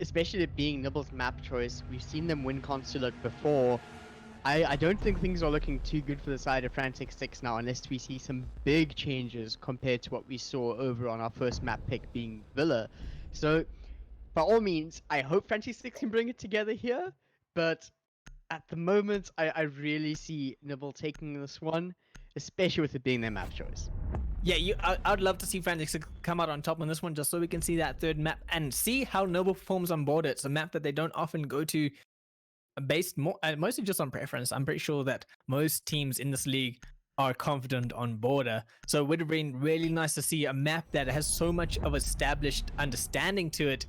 especially it being Nibble's map choice, we've seen them win Consulate before. I don't think things are looking too good for the side of Frantic6 now, unless we see some big changes compared to what we saw over on our first map pick being Villa. So, by all means, I hope Frantic6 can bring it together here, but at the moment, I really see Nibble taking this one, especially with it being their map choice. Yeah, I'd love to see Frantic6 come out on top on this one, just so we can see that third map and see how Nibble performs on board. It's a map that they don't often go to, based mostly just on preference. I'm pretty sure that most teams in this league are confident on border, so it would have been really nice to see a map that has so much of established understanding to it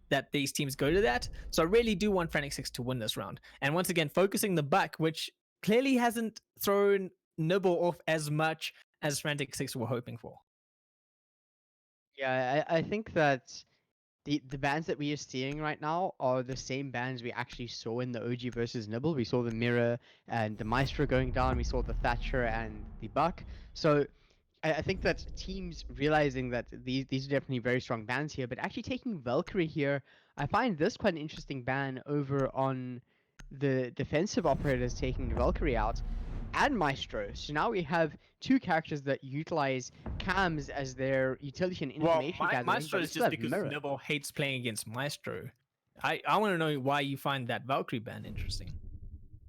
that these teams go to that. So I really do want Frantic6 to win this round. And once again, focusing the buck, which clearly hasn't thrown Nibble off as much as Frantic6 were hoping for. Yeah, I think that the bans that we are seeing right now are the same bans we actually saw in the OG versus Nibble. We saw the Mirror and the Maestro going down. We saw the Thatcher and the Buck. So I think that teams realizing that these are definitely very strong bans here, but actually taking Valkyrie here, I find this quite an interesting ban over on the defensive operators taking Valkyrie out and Maestro. So now we have two characters that utilize cams as their utility and Well, information gathering, Maestro but we is still just have because Mirror. Nibble hates playing against Maestro. I want to know why you find that Valkyrie ban interesting.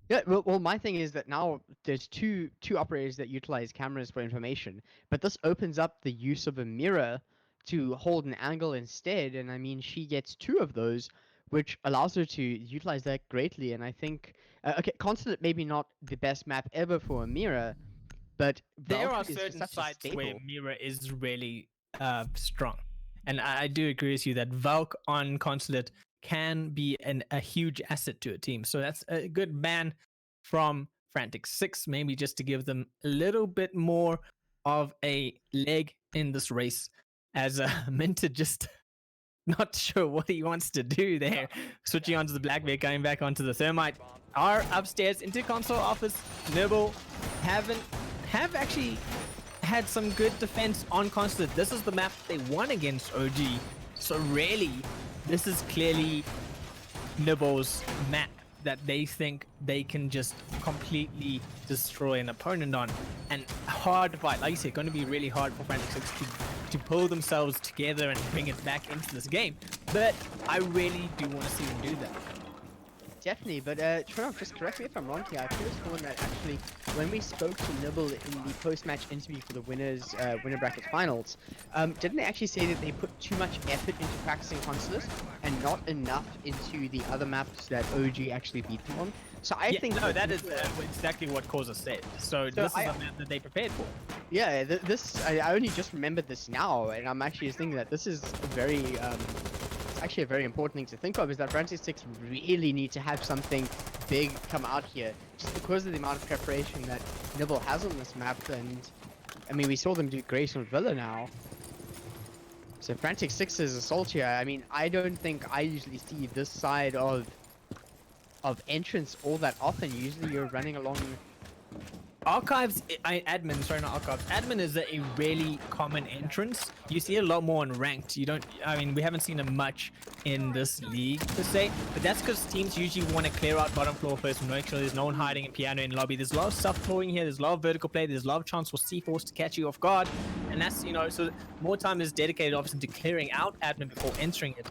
Yeah, well, my thing is that now there's two operators that utilize cameras for information, but this opens up the use of a mirror to hold an angle instead, and I mean she gets two of those, which allows her to utilize that greatly. And I think okay, Consulate maybe not the best map ever for a mirror, but There are Valkyrie is just certain such a sites where staple. Mira is really strong, and I do agree with you that Valk on Consulate can be a huge asset to a team. So that's a good ban from Frantic6, maybe just to give them a little bit more of a leg in this race, as Minted just not sure what he wants to do there. Switching onto the Blackbeard, going back onto the Thermite. Are upstairs into console office. Nibble have actually had some good defense on console. This is the map they won against OG. So really, this is clearly Nibble's map that they think they can just completely destroy an opponent on. And hard to fight. Like you said, going to be really hard for Frantic6 to pull themselves together and bring it back into this game. But I really do want to see them do that. Definitely, but Toronto, just correct me if I'm wrong here. I could have sworn that actually when we spoke to Nibble in the post-match interview for the winner bracket finals, didn't they actually say that they put too much effort into practicing Consulate and not enough into the other maps that OG actually beat them on? So I think no, that is exactly what Causa said. So this is a map that they prepared for. Yeah, I only just remembered this now, and I'm actually just thinking that this is a very it's actually a very important thing to think of, is that Frantic6 really need to have something big come out here, just because of the amount of preparation that Nibble has on this map. And I mean, we saw them do great on Villa now. So Frantic6's assault here, I mean, I don't think I usually see this side of entrance all that often. Usually you're running along Archives, admin, sorry, not archives. Admin is a really common entrance. You see it a lot more in ranked. You don't, I mean, we haven't seen it much in this league per se, but that's because teams usually want to clear out bottom floor first and make sure there's no one hiding in piano in lobby. There's a lot of stuff flowing here. There's a lot of vertical play. There's a lot of chance for C-Force to catch you off guard. And that's, you know, so more time is dedicated obviously to clearing out admin before entering it.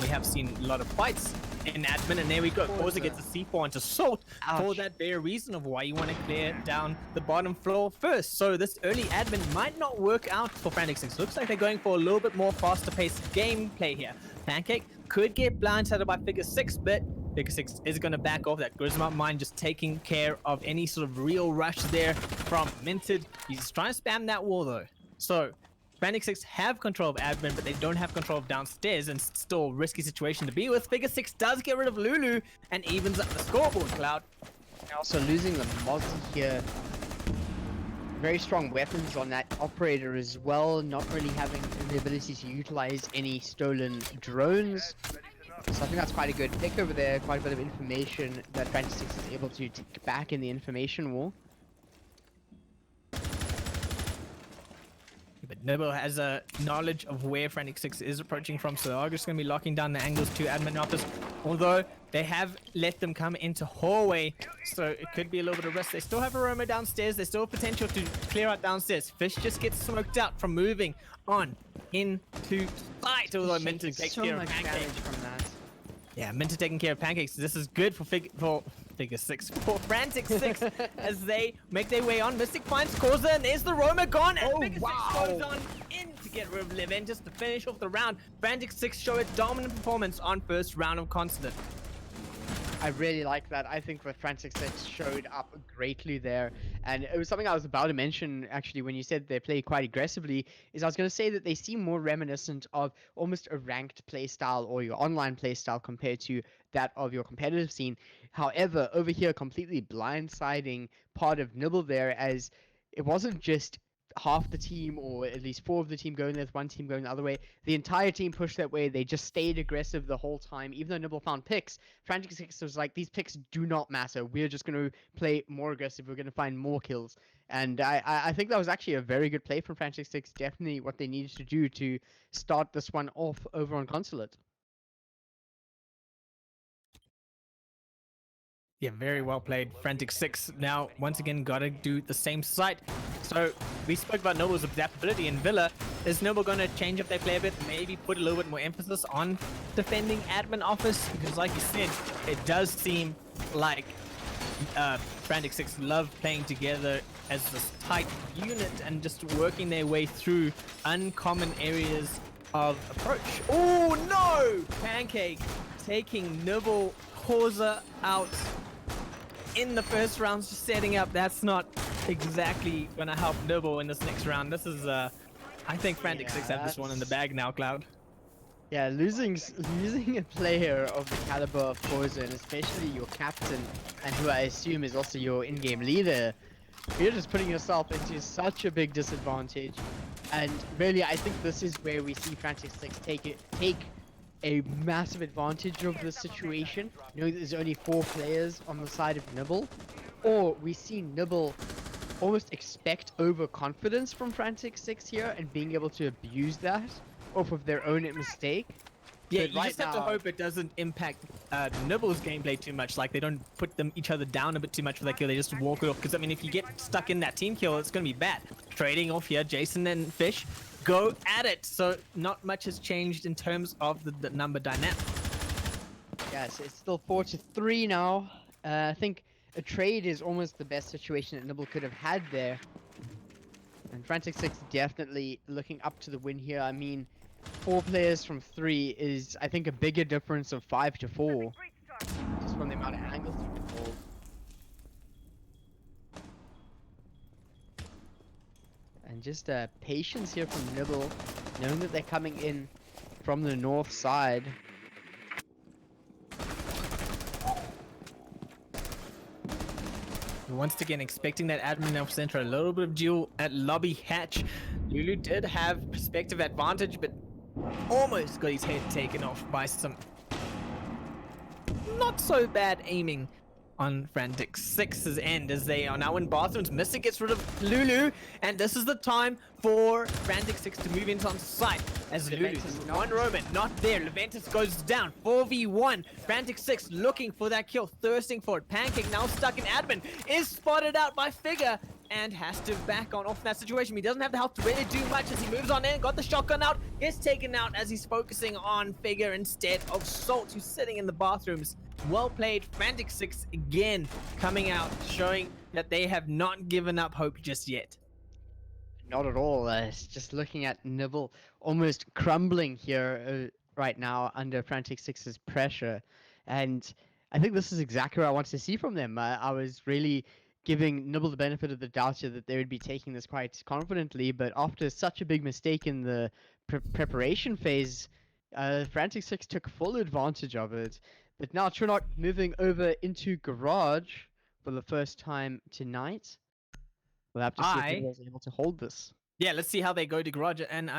We have seen a lot of fights in admin, and there we go. Causa gets a C4 into Salt for that very reason of why you want to clear down the bottom floor first. So this early admin might not work out for Frantic6. Looks like they're going for a little bit more faster paced gameplay here. Pancake could get blindsided by Figure6, but Figure6 is going to back off. That Grismart Mine just taking care of any sort of real rush there from Minted. He's trying to spam that wall though. So Frantic6 have control of admin, but they don't have control of downstairs, and still a risky situation to be with. Figure6 does get rid of Lulu and evens up the scoreboard, Cloud. Also losing the Mozzie here. Very strong weapons on that operator as well, not really having the ability to utilize any stolen drones. So I think that's quite a good pick over there, quite a bit of information that Frantic6 is able to take back in the information war. But Nibble has a knowledge of where Frantic6 is approaching from, so they're just going to be locking down the angles to admin office. Although they have let them come into hallway, so it could be a little bit of risk. They still have Aroma downstairs. There's still potential to clear out downstairs. Fish just gets smoked out from moving on into sight. Although Minter takes care of Pancakes. From that. Yeah, Minter taking care of Pancakes. This is good for Figure6 for Frantic6 as they make their way on. Mystic finds Causa, and there's the Roma gone, and Figure6 goes on in to get rid of Levin just to finish off the round. Frantic6 show a dominant performance on first round of Consulate. I really like that. I think that Frantic6 showed up greatly there, and it was something I was about to mention actually when you said they play quite aggressively. Is I was going to say that they seem more reminiscent of almost a ranked playstyle or your online playstyle compared to that of your competitive scene. However, over here, completely blindsiding part of Nibble there, as it wasn't just half the team, or at least 4 of the team going there, with 1 team going the other way. The entire team pushed that way. They just stayed aggressive the whole time. Even though Nibble found picks, Frantic6 was like, these picks do not matter. We're just going to play more aggressive. We're going to find more kills. And I think that was actually a very good play from Frantic6. Definitely what they needed to do to start this one off over on Consulate. Yeah, very well played. Frantic6 now once again gotta do the same site. So we spoke about Nibble's adaptability in Villa. Is Nibble gonna change up their play a bit? Maybe put a little bit more emphasis on defending admin office? Because like you said, it does seem like Frantic6 love playing together as this tight unit and just working their way through uncommon areas of approach. Oh no! Pancake taking Nibble Causa out in the first round, just setting up. That's not exactly gonna help Nibble in this next round. This is I think Frantic6 have this one in the bag now, Cloud. Yeah, losing a player of the caliber of Causa, and especially your captain, and who I assume is also your in-game leader, you're just putting yourself into such a big disadvantage. And really, I think this is where we see Frantic6 take a massive advantage of the situation. You know, there's only 4 players on the side of Nibble, or we see Nibble almost expect overconfidence from Frantic6 here and being able to abuse that off of their own mistake. Yeah, But you right just have to now- hope it doesn't impact Nibble's gameplay too much. Like they don't put each other down a bit too much for that kill. They just walk it off. Because I mean, if you get stuck in that team kill, it's gonna be bad. Trading off here, Jason and Fish go at it. So not much has changed in terms of the number dynamic. Yes, it's still 4-3 now. I think a trade is almost the best situation that Nibble could have had there. And Frantic6 definitely looking up to the win here. I mean, 4 players from 3 is, I think, a bigger difference of 5-4. Just from the amount of angles you can hold. And just patience here from Nibble, knowing that they're coming in from the north side. Once again, expecting that admin elf center, a little bit of duel at lobby hatch. Lulu did have perspective advantage, but almost got his head taken off by some not so bad aiming on Frantic6's end, as they are now in bathrooms. Mystic gets rid of Lulu, and this is the time for Frantic6 to move into on site. As Lulu, Leventus one Roman not there. Leventus goes down. 4v1. Frantic6 looking for that kill, thirsting for it. Pancake now stuck in admin, is spotted out by Figure and has to back on off that situation. He doesn't have the health to really do much as he moves on in. Got the shotgun out. Gets taken out as he's focusing on Figure instead of Salt, who's sitting in the bathrooms. Well played. Frantic6 again coming out, showing that they have not given up hope just yet. Not at all. It's just looking at Nibble almost crumbling here right now under Frantic6's pressure. And I think this is exactly what I wanted to see from them. I was really giving Nibble the benefit of the doubt here that they would be taking this quite confidently. But after such a big mistake in the preparation phase, Frantic6 took full advantage of it. But now Trinok moving over into Garage for the first time tonight. We'll have to see if Nibble is able to hold this. Yeah, let's see how they go to Garage. And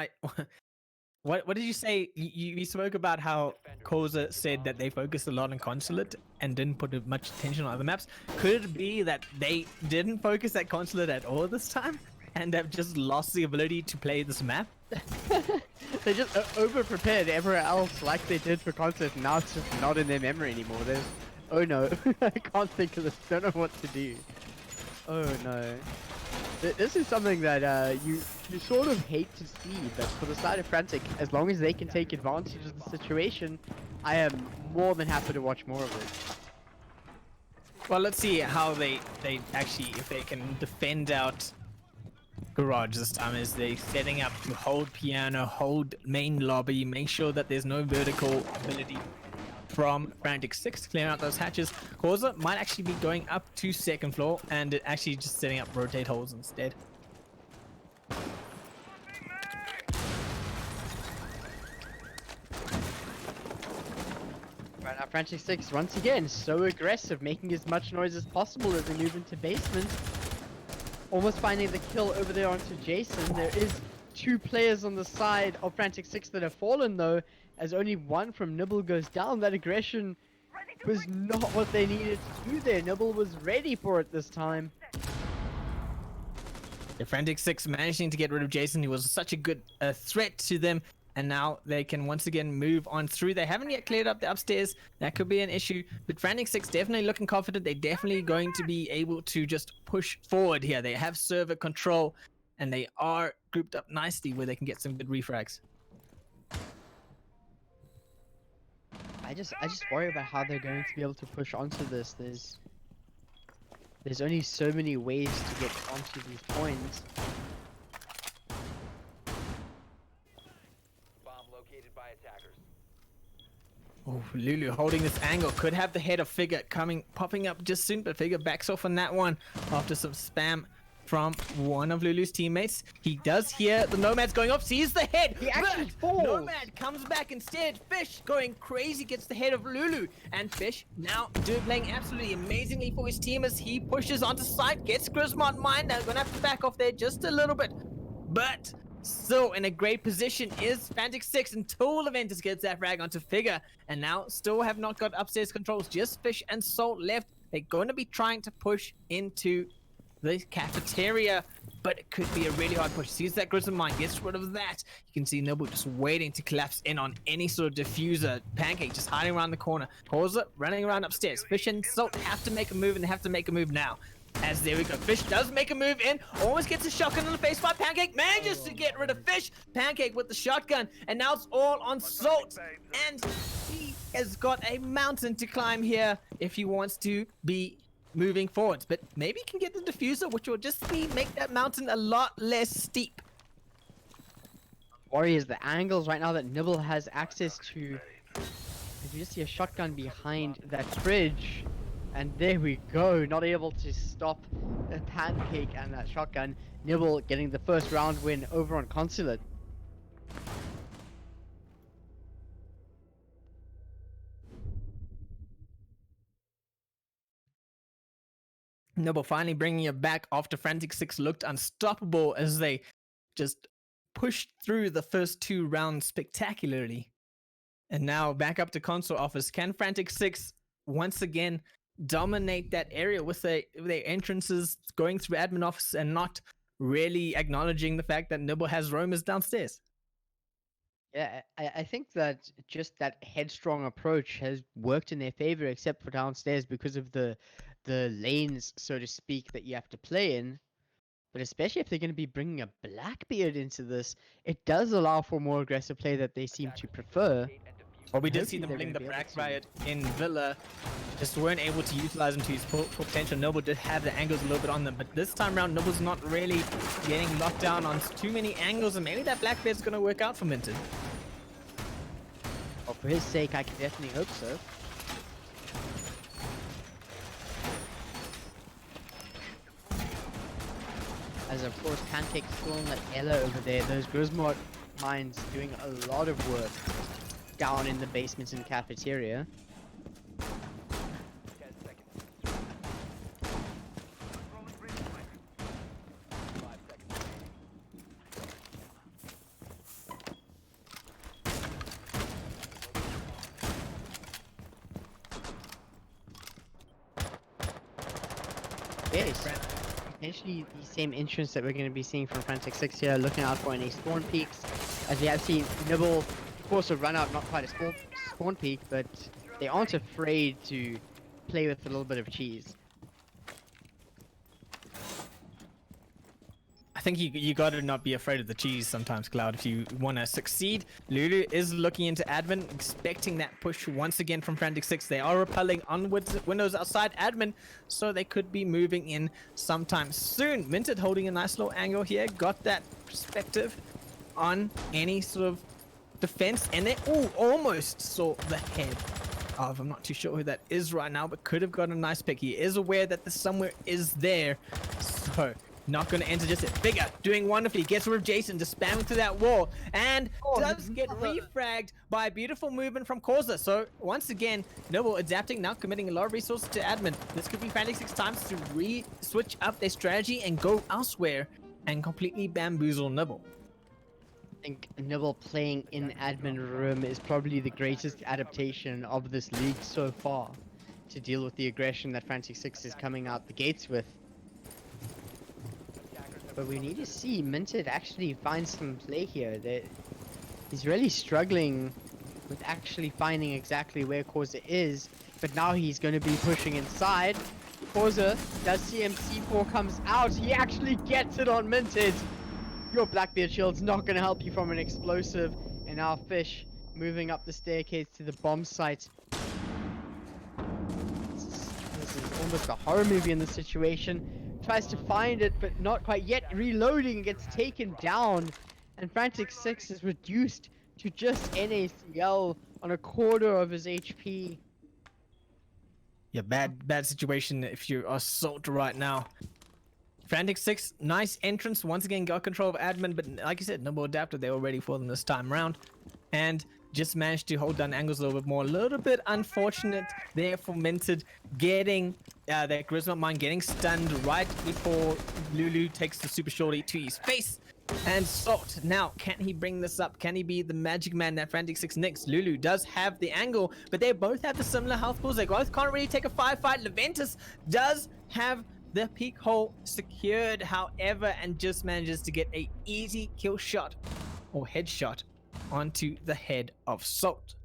what did you say? You spoke about how Koza said that they focused a lot on Consulate and didn't put much attention on other maps. Could it be that they didn't focus at Consulate at all this time and have just lost the ability to play this map? They just over-prepared everywhere else like they did for Consulate, and now it's just not in their memory anymore. There's... Oh no, I can't think of this, don't know what to do. Oh no. This is something that you sort of hate to see, but for the side of Frantic, as long as they can take advantage of the situation, I am more than happy to watch more of it. Well, let's see how they actually, if they can defend out Garage this time, as they setting up to hold piano, hold main lobby, make sure that there's no vertical ability from Frantic6, clearing out those hatches. Causa might actually be going up to second floor and it actually just setting up rotate holes instead. Right now, Frantic6 once again so aggressive, making as much noise as possible as they move into basement. almost finding the kill over there onto Jason. There is 2 players on the side of Frantic6 that have fallen though, as only one from Nibble goes down. That aggression was not what they needed to do there. Nibble was ready for it this time. The Frantic6 managing to get rid of Jason, who was such a good threat to them. And now they can once again move on through. They haven't yet cleared up the upstairs. That could be an issue. But Frantic6 definitely looking confident. They're definitely going to be able to just push forward here. They have server control. And they are grouped up nicely where they can get some good refrags. I just worry about how they're going to be able to push onto this. There's only so many ways to get onto these points. Oh, Lulu holding this angle. Could have the head of Figure popping up just soon, but Figure backs off on that one after some spam from one of Lulu's teammates. He does hear the Nomad's going up, sees the head. He actually falls. Nomad comes back instead. Fish going crazy, gets the head of Lulu. And Fish now playing absolutely amazingly for his team as he pushes onto site, gets Grismont Mine. They're gonna have to back off there just a little bit. But still in a great position is Frantic6 until Aventus gets that frag onto Figure. And now still have not got upstairs controls, just Fish and Salt left. They're going to be trying to push into the cafeteria, but it could be a really hard push. Sees that Grissom Mine, gets rid of that. You can see Nibble just waiting to collapse in on any sort of diffuser. Pancake just hiding around the corner. Pause it, running around upstairs. Fish and Salt have to make a move, and they have to make a move now. As there we go, Fish does make a move in, almost gets a shotgun in the face by Pancake, manages to get rid of Fish. Pancake with the shotgun, and now it's all on Salt, and he has got a mountain to climb here if he wants to be moving forwards, but maybe he can get the diffuser, which will just make that mountain a lot less steep. Worry is the angles right now that Nibble has access to. If you just see a shotgun behind that fridge, and there we go, not able to stop a Pancake and that shotgun. Nibble getting the first round win over on Consulate. Nibble finally bringing it back after Frantic6 looked unstoppable as they just pushed through the first 2 rounds spectacularly. And now back up to console office. Can Frantic6 once again dominate that area with their entrances going through admin office and not really acknowledging the fact that Nibble has roamers downstairs? Yeah, I think that just that headstrong approach has worked in their favor, except for downstairs because of the lanes, so to speak, that you have to play in. But especially if they're going to be bringing a Blackbeard into this, it does allow for more aggressive play that they seem to prefer. Well, we did see them bring the Blackbeard in Villa, just weren't able to utilize him to his full potential. Noble did have the angles a little bit on them, but this time around, Noble's not really getting locked down on too many angles, and maybe that Blackbeard's going to work out for Minton. Well, for his sake, I can definitely hope so. As of course, Pancake still on that Ella over there. Those Grismont mines doing a lot of work down in the basements and cafeteria. Yes. Potentially the same entrance that we're going to be seeing from Frantic6 here, looking out for any spawn peaks. As we have seen Nibble, of course, a run out, not quite a spawn peak, but they aren't afraid to play with a little bit of cheese. I think you gotta not be afraid of the cheese sometimes, Cloud, if you want to succeed. Lulu is looking into admin, expecting that push once again from Frantic6. They are repelling onwards windows outside admin, so they could be moving in sometime soon. Minted holding a nice little angle here, got that perspective on any sort of defense, and they almost saw the head of, I'm not too sure who that is right now, but could have got a nice pick. He is aware that the somewhere is there, so Not going to enter just it. Bigger, doing wonderfully. Gets rid of Jason, just spamming through that wall. And does get refragged by a beautiful movement from Causa. So, once again, Nibble adapting, now committing a lot of resources to admin. This could be Frantic6 times to switch up their strategy and go elsewhere and completely bamboozle Nibble. I think Nibble playing in admin room is probably the greatest adaptation of this league so far to deal with the aggression that Frantic6 is coming out the gates with. But we need to see Minted actually find some play here. He's really struggling with actually finding exactly where Causa is, but now he's going to be pushing inside. Causa does CMC4 comes out. He actually gets it on Minted. Your Blackbeard shield's not going to help you from an explosive. And now Fish moving up the staircase to the bomb site. This is almost a horror movie in this situation. Tries to find it, but not quite yet. Reloading, gets taken down. And Frantic6 is reduced to just NACL on a quarter of his HP. Yeah, bad situation if you are Salt right now. Frantic6, nice entrance. Once again, got control of admin, but like you said, Nibble adapted. They were ready for them this time around. And just managed to hold down angles a little bit more. A little bit unfortunate there for Minted getting that Grisma mine getting stunned right before Lulu takes the super shorty to his face. And Salt, now, can he bring this up? Can he be the magic man that Frantic6 needs? Lulu does have the angle, but they both have the similar health pools. They both can't really take a firefight. Leventus does have the peak hole secured, however, and just manages to get a easy kill shot or headshot onto the head of Salt.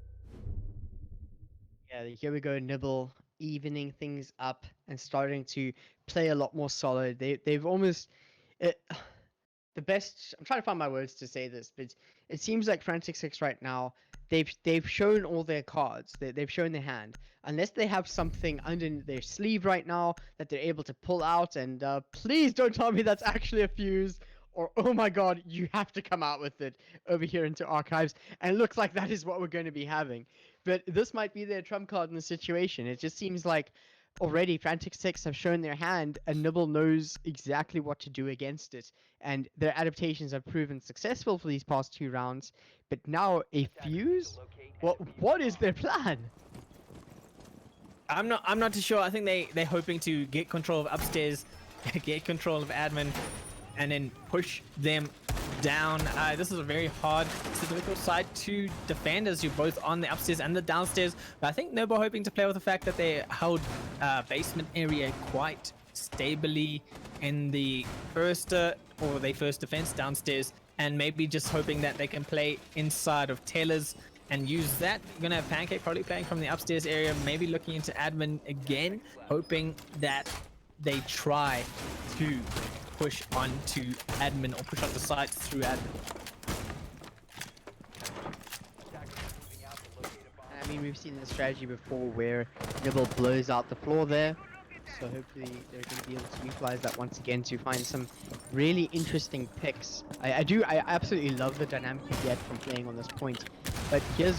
Yeah, here we go, Nibble evening things up and starting to play a lot more solid. They've almost the best. I'm trying to find my words to say this, but it seems like Frantic6 right now, they've shown all their cards. They've shown their hand. Unless they have something under their sleeve right now that they're able to pull out, and please don't tell me that's actually a fuse, or oh my god, you have to come out with it over here into archives. And it looks like that is what we're going to be having. But this might be their trump card in the situation. It just seems like already Frantic6 have shown their hand, and Nibble knows exactly what to do against it. And their adaptations have proven successful for these past 2 rounds. But now a fuse? What is their plan? I'm not too sure. I think they're hoping to get control of upstairs, get control of admin, and then push them down. This is a very hard difficult side to defend, as you're both on the upstairs and the downstairs. But I think Nibble hoping to play with the fact that they held basement area quite stably in the first defense downstairs, and maybe just hoping that they can play inside of Taylor's and use that. You're gonna have Pancake probably playing from the upstairs area, maybe looking into admin again, hoping that they try to push onto admin or push onto sites through admin. I mean, we've seen this strategy before where Nibble blows out the floor there. So hopefully they're going to be able to utilize that once again to find some really interesting picks. I absolutely love the dynamic you get from playing on this point. But here's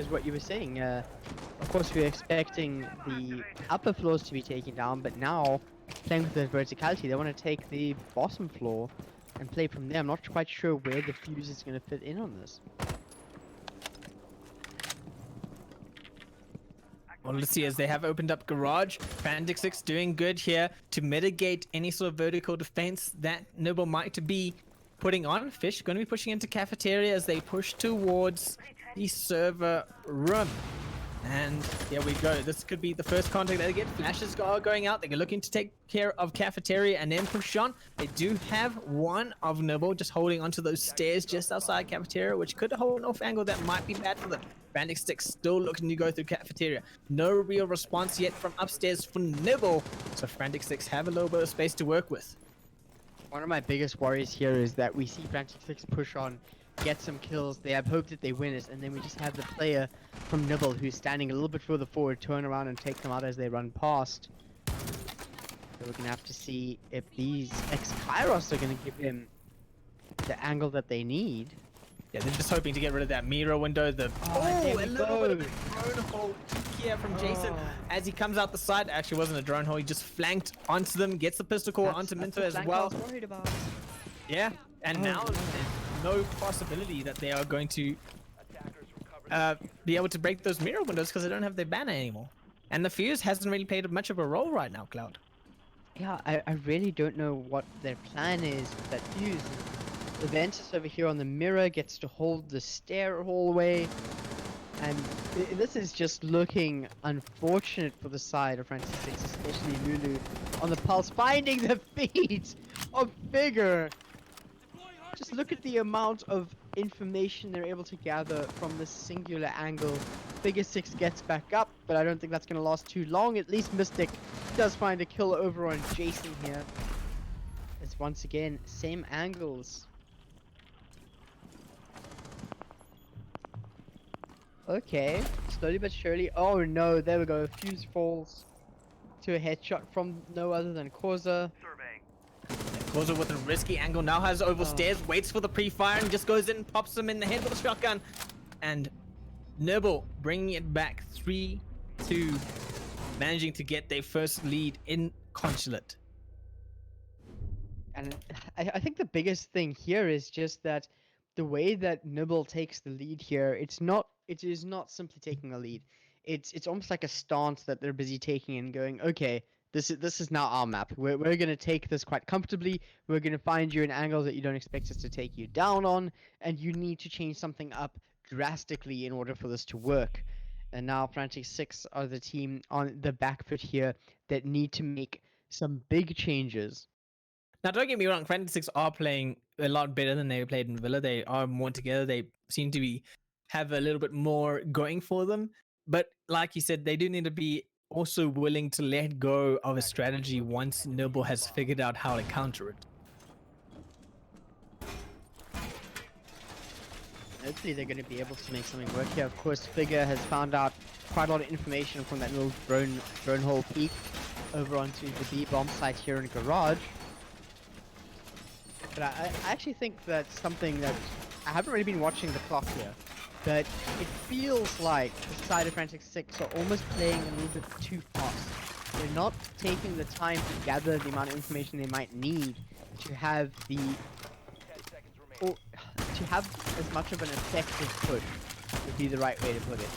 what you were saying. Of course, we're expecting the upper floors to be taken down, but now playing with the verticality, they want to take the bottom floor and play from there. I'm not quite sure where the fuse is going to fit in on this. Well, let's see, as they have opened up garage. Frantic6 doing good here to mitigate any sort of vertical defense that Nibble might be putting on. Fish going to be pushing into cafeteria as they push towards the server room. And here we go. This could be the first contact that they get. Flashes are going out. They're looking to take care of cafeteria and then push on. They do have one of Nibble just holding onto those stairs just outside cafeteria, which could hold an off angle that might be bad for them. Frantic6 still looking to go through cafeteria. No real response yet from upstairs for Nibble. So Frantic6 have a little bit of space to work with. One of my biggest worries here is that we see Frantic6 push on, get some kills, they have hope that they win it, and then we just have the player from Nibble who's standing a little bit further forward turn around and take them out as they run past. So we're gonna have to see if these ex-Kairos are gonna give him the angle that they need. Yeah, they're just hoping to get rid of that mirror window. there a we little bit of go. a drone hole here from Jason Oh. as he comes out the side. Actually, wasn't a drone hole. He just flanked onto them, gets the pistol core onto Minto the as flank I well. was worried about. Yeah, and Oh, now no. there's no possibility that they are going to be able to break those mirror windows because they don't have their banner anymore. And the fuse hasn't really played much of a role right now, Cloud. Yeah, I really don't know what their plan is with that fuse. The Ventus over here on the mirror gets to hold the stair hallway. And this is just looking unfortunate for the side of Frantic6, especially Lulu on the pulse, finding the feet of Figure. Just look at the amount of information they're able to gather from this singular angle. Figure 6 gets back up, but I don't think that's going to last too long. At least Mystic does find a kill over on Jason here. It's once again, same angles. Okay, slowly but surely. Oh no, there we go. Fuse falls to a headshot from no other than Corza. Corza with a risky angle now has over Oh. stairs, waits for the pre-fire and just goes in, pops him in the head with a shotgun. And Nibble bringing it back 3-2, managing to get their first lead in Consulate. And I think the biggest thing here is just that the way that Nibble takes the lead here, it is not simply taking a lead. It's almost like a stance that they're busy taking and going, okay, this is now our map. We're gonna take this quite comfortably. We're gonna find you an angle that you don't expect us to take you down on, and you need to change something up drastically in order for this to work. And now Frantic6 are the team on the back foot here that need to make some big changes. Now, don't get me wrong, Frantic6 are playing a lot better than they played in Villa. They are more together. They seem to have a little bit more going for them. But like you said, they do need to be also willing to let go of a strategy once Nibble has figured out how to counter it. Hopefully they're going to be able to make something work here. Of course, Figure has found out quite a lot of information from that little drone hole peek over onto the B bomb site here in Garage. But I actually think that's something that I haven't really been watching the clock here, but it feels like the side of Frantic6 are almost playing a little bit too fast. They're not taking the time to gather the amount of information they might need to have as much of an effective push would be the right way to put it.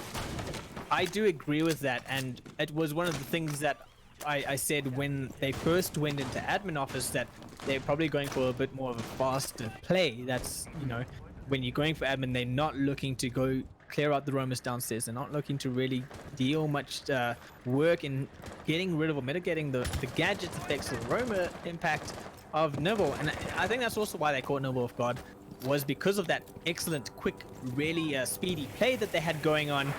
I do agree with that, and it was one of the things that I said when they first went into admin office, that they're probably going for a bit more of a faster play. That's, you know, when you're going for admin, they're not looking to go clear out the roamers downstairs. They're not looking to really deal much work in getting rid of or mitigating the gadgets effects of the roamer impact of Nibble. And I think that's also why they caught Nibble off guard, was because of that excellent, quick, really speedy play that they had going on.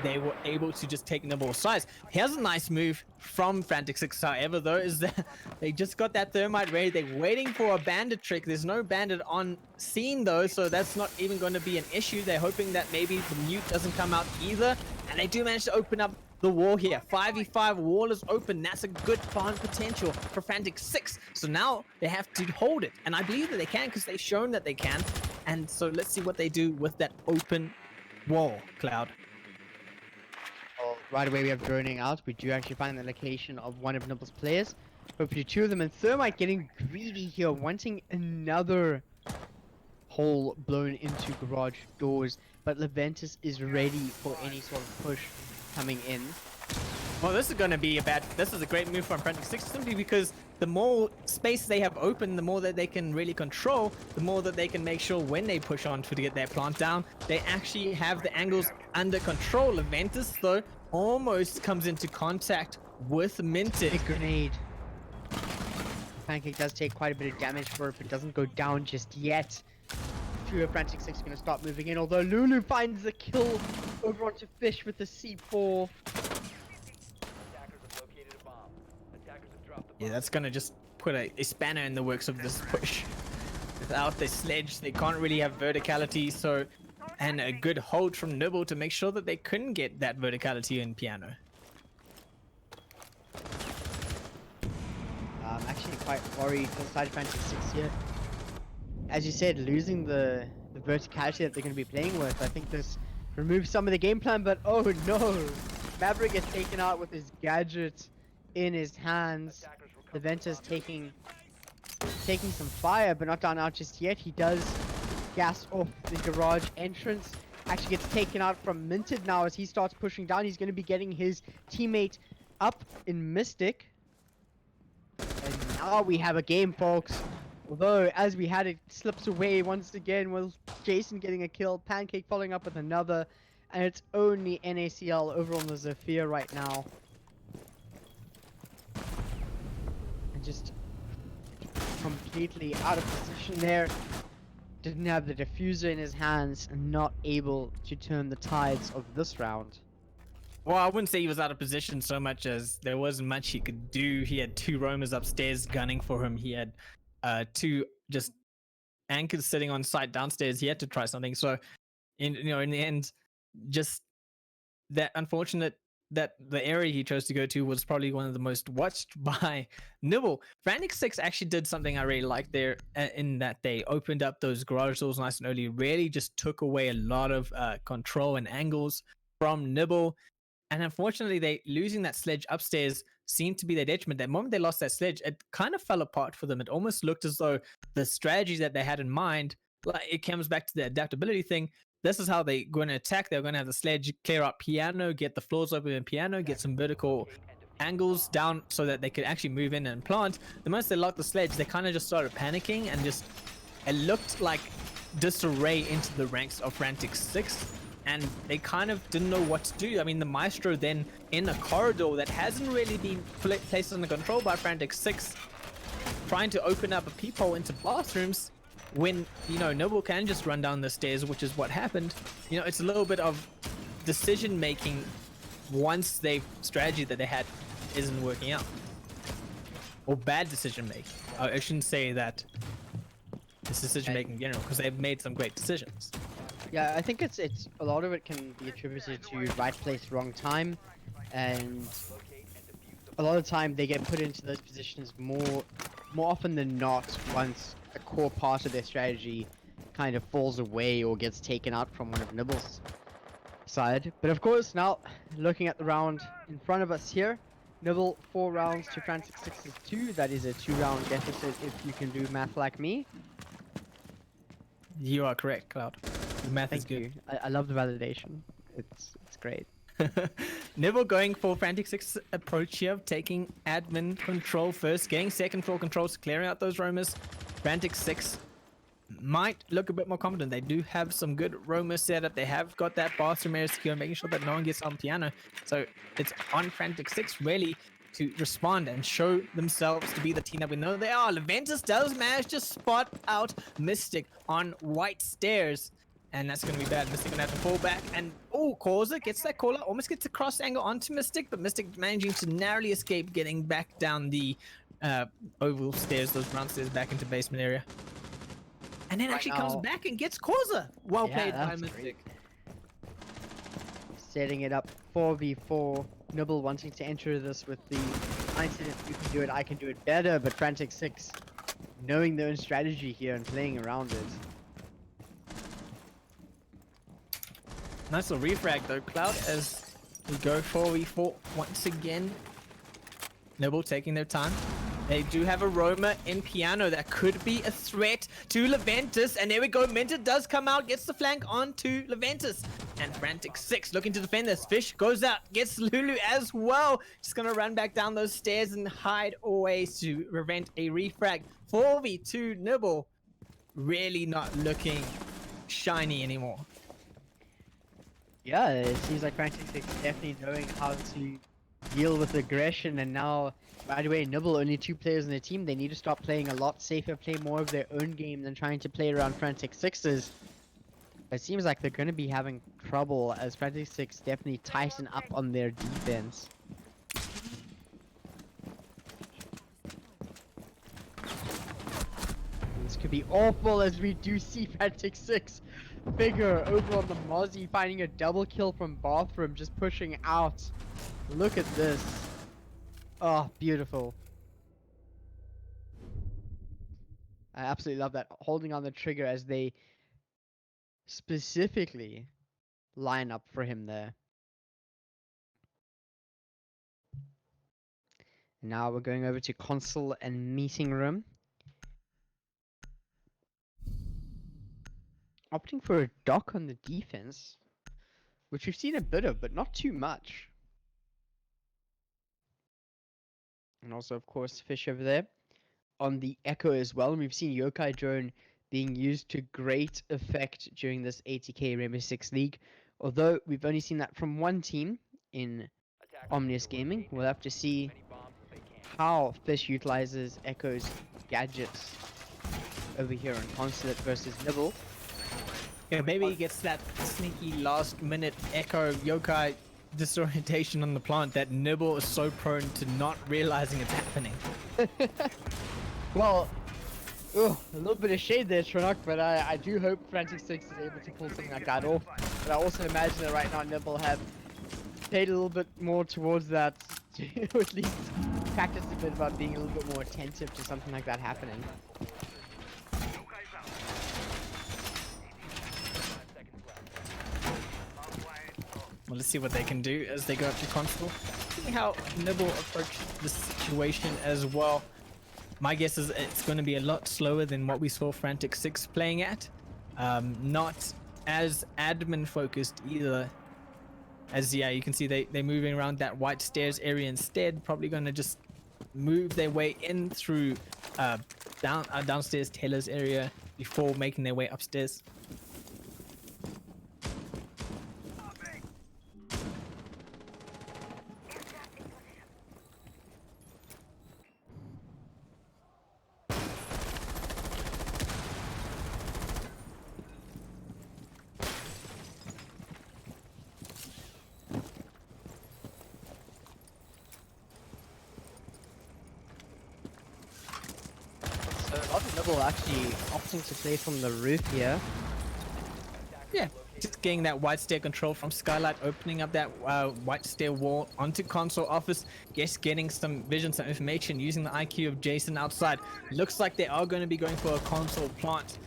They were able to just take Nibble size. Here's a nice move from Frantic6, however, though, is that they just got that thermite ready. They're waiting for a bandit trick. There's no bandit on scene, though, so that's not even going to be an issue. They're hoping that maybe the mute doesn't come out either, and they do manage to open up the wall here. 5v5 wall is open. That's a good farm potential for Frantic6. So now they have to hold it, and I believe that they can because they've shown that they can. And so let's see what they do with that open wall, Cloud. Well, right away we have droning out. We do actually find the location of one of Nibble's players. Hopefully two of them, and Thermite getting greedy here, wanting another hole blown into garage doors. But Leventus is ready for any sort of push coming in. Well, this is a great move from Frantic6, simply because the more space they have open, the more that they can really control, the more that they can make sure when they push on to get their plant down, they actually have the angles under control. Leventus, though, almost comes into contact with Minted. Big grenade. Pancake does take quite a bit of damage for it, but doesn't go down just yet. Two of Frantic6 are going to start moving in, although Lulu finds the kill over onto Fish with the C4. Yeah, that's going to just put a spanner in the works of this push. Without the sledge, they can't really have verticality, so... And a good hold from Nibble to make sure that they couldn't get that verticality in piano. I'm actually quite worried for the side of Frantic6 here. As you said, losing the the verticality that they're going to be playing with. I think this removes some of the game plan, but oh no! Maverick is taken out with his gadget in his hands. The Ventus taking some fire, but not down out just yet. He does gas off the garage entrance. Actually gets taken out from Minted now as he starts pushing down. He's going to be getting his teammate up in Mystic. And now we have a game, folks. Although, as we had, it slips away once again with Jason getting a kill, Pancake following up with another, and it's only NACL over on the Zephyr right now. And just completely out of position there. Didn't have the diffuser in his hands and not able to turn the tides of this round. Well, I wouldn't say he was out of position so much as there wasn't much he could do. He had two roamers upstairs gunning for him. He had two just anchors sitting on site downstairs. He had to try something. So, in the end, just that unfortunate that the area he chose to go to was probably one of the most watched by Nibble. Frantic6 actually did something I really liked there in that they opened up those garage doors nice and early, really just took away a lot of control and angles from Nibble. And unfortunately, they losing that sledge upstairs seemed to be their detriment. The moment they lost that sledge, it kind of fell apart for them. It almost looked as though the strategy that they had in mind, like it comes back to the adaptability thing. This is how they're going to attack. They're going to have the sledge clear up piano, get the floors open in piano, get some vertical angles down so that they could actually move in and plant. The moment they locked the sledge, they kind of just started panicking and just it looked like disarray into the ranks of Frantic6. And they kind of didn't know what to do. I mean, the Maestro then in a corridor that hasn't really been placed under control by Frantic6, trying to open up a peephole into bathrooms when, Nibble can just run down the stairs, which is what happened. It's a little bit of decision making once the strategy that they had isn't working out. Or bad decision making. I shouldn't say that it's decision making in general, because they've made some great decisions. Yeah, I think it's a lot of it can be attributed to right place, wrong time, and a lot of the time they get put into those positions more often than not once a core part of their strategy kind of falls away or gets taken out from one of Nibble's side. But of course, now looking at the round in front of us here, Nibble 4 rounds to Frantic6's 2. That is a 2-round deficit if you can do math like me. You are correct, Cloud. The math is good. You. I love the validation. It's great. Nibble going for Frantic6 approach here, taking admin control first, getting second floor controls, clearing out those roamers. Frantic6 might look a bit more confident. They do have some good roamer setup. They have got that bathroom area secure, making sure that no one gets on piano. So it's on Frantic6 really to respond and show themselves to be the team that we know they are. Leventus does manage to spot out Mystic on white stairs. And that's going to be bad. Mystic going to have to fall back. And, Causa gets that caller. Almost gets a cross angle onto Mystic. But Mystic managing to narrowly escape getting back down the oval stairs, those round stairs, back into basement area. And then actually comes back and gets Causa. Well played by Mystic. Setting it up 4v4. Nibble wanting to enter this with the mindset, if you can do it, I can do it better. But Frantic6 knowing their own strategy here and playing around it. Nice little refrag though, Cloud, as we go 4v4 once again. Nibble taking their time. They do have a roamer in piano that could be a threat to Leventus. And there we go. Minted does come out, gets the flank onto Leventus. And Frantic6 looking to defend this. Fish goes out, gets Lulu as well. Just going to run back down those stairs and hide away to prevent a refrag. 4v2 Nibble. Really not looking shiny anymore. Yeah, it seems like Frantic6 definitely knowing how to deal with aggression, and now, by the way, Nibble only 2 players in the team. They need to start playing a lot safer, play more of their own game than trying to play around Frantic6's. It seems like they're going to be having trouble as Frantic6 definitely tighten up on their defense. This could be awful as we do see Frantic6 figure over on the Mozzie finding a double kill from bathroom, just pushing out. Look at this. Oh, beautiful. I absolutely love that, holding on the trigger as they specifically line up for him there. Now we're going over to console and meeting room. Opting for a dock on the defense, which we've seen a bit of, but not too much. And also, of course, Fish over there on the Echo as well. And we've seen Yokai Drone being used to great effect during this 80k Rainbow Six League. Although we've only seen that from one team in Omnius Gaming, we'll have to see how Fish utilizes Echo's gadgets over here on Consulate versus Nibble. Yeah, maybe he gets that sneaky last minute Echo Yokai disorientation on the plant that Nibble is so prone to not realizing it's happening. Well, a little bit of shade there, Tranok, but I do hope Frantic6 is able to pull something like that off. But I also imagine that right now Nibble have played a little bit more towards that, to at least practice a bit about being a little bit more attentive to something like that happening. Well, let's see what they can do as they go up to console. See how Nibble approached the situation as well. My guess is it's going to be a lot slower than what we saw Frantic6 playing at. Not as admin focused either. As yeah, you can see they're moving around that white stairs area instead. Probably going to just move their way in through downstairs Taylor's area before making their way upstairs. So a lot of Nibble actually opting to play from the roof here. Yeah, just getting that white stair control from Skylight, opening up that white stair wall onto console office, just getting some vision, some information, using the IQ of Jason outside. Looks like they are going to be going for a console plant.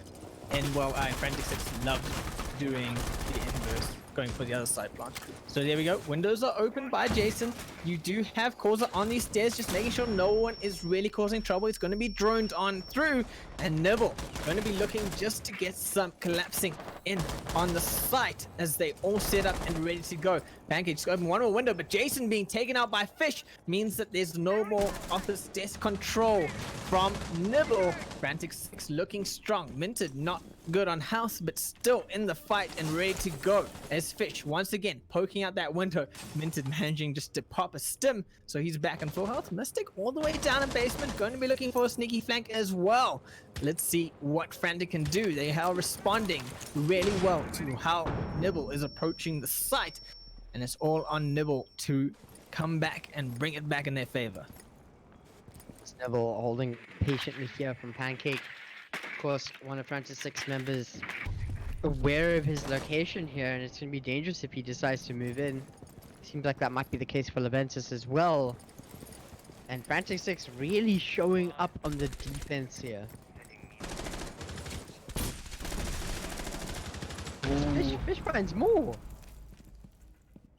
And well, Frantic6 loved doing the inverse, going for the other side plant. So there we go. Windows are open by Jason. You do have Causa on these stairs, just making sure no one is really causing trouble. It's going to be droned on through, and Nibble going to be looking just to get some collapsing in on the site as they all set up and ready to go. Pancake just open one more window, but Jason being taken out by Fish means that there's no more office desk control from Nibble. Frantic6 looking strong. Minted not good on house, but still in the fight and ready to go as Fish once again poking out that window. Minted managing just to pop a stim, so he's back in full health. Mystic all the way down in basement, going to be looking for a sneaky flank as well. Let's see what Frantic can do. They are responding really well to how Nibble is approaching the site, and it's all on Nibble to come back and bring it back in their favor. Nibble holding patiently here from Pancake. Of course, one of Frantic6 members aware of his location here, and it's going to be dangerous if he decides to move in. Seems like that might be the case for Leventus as well. And Frantic6 really showing up on the defense here. Fish finds more.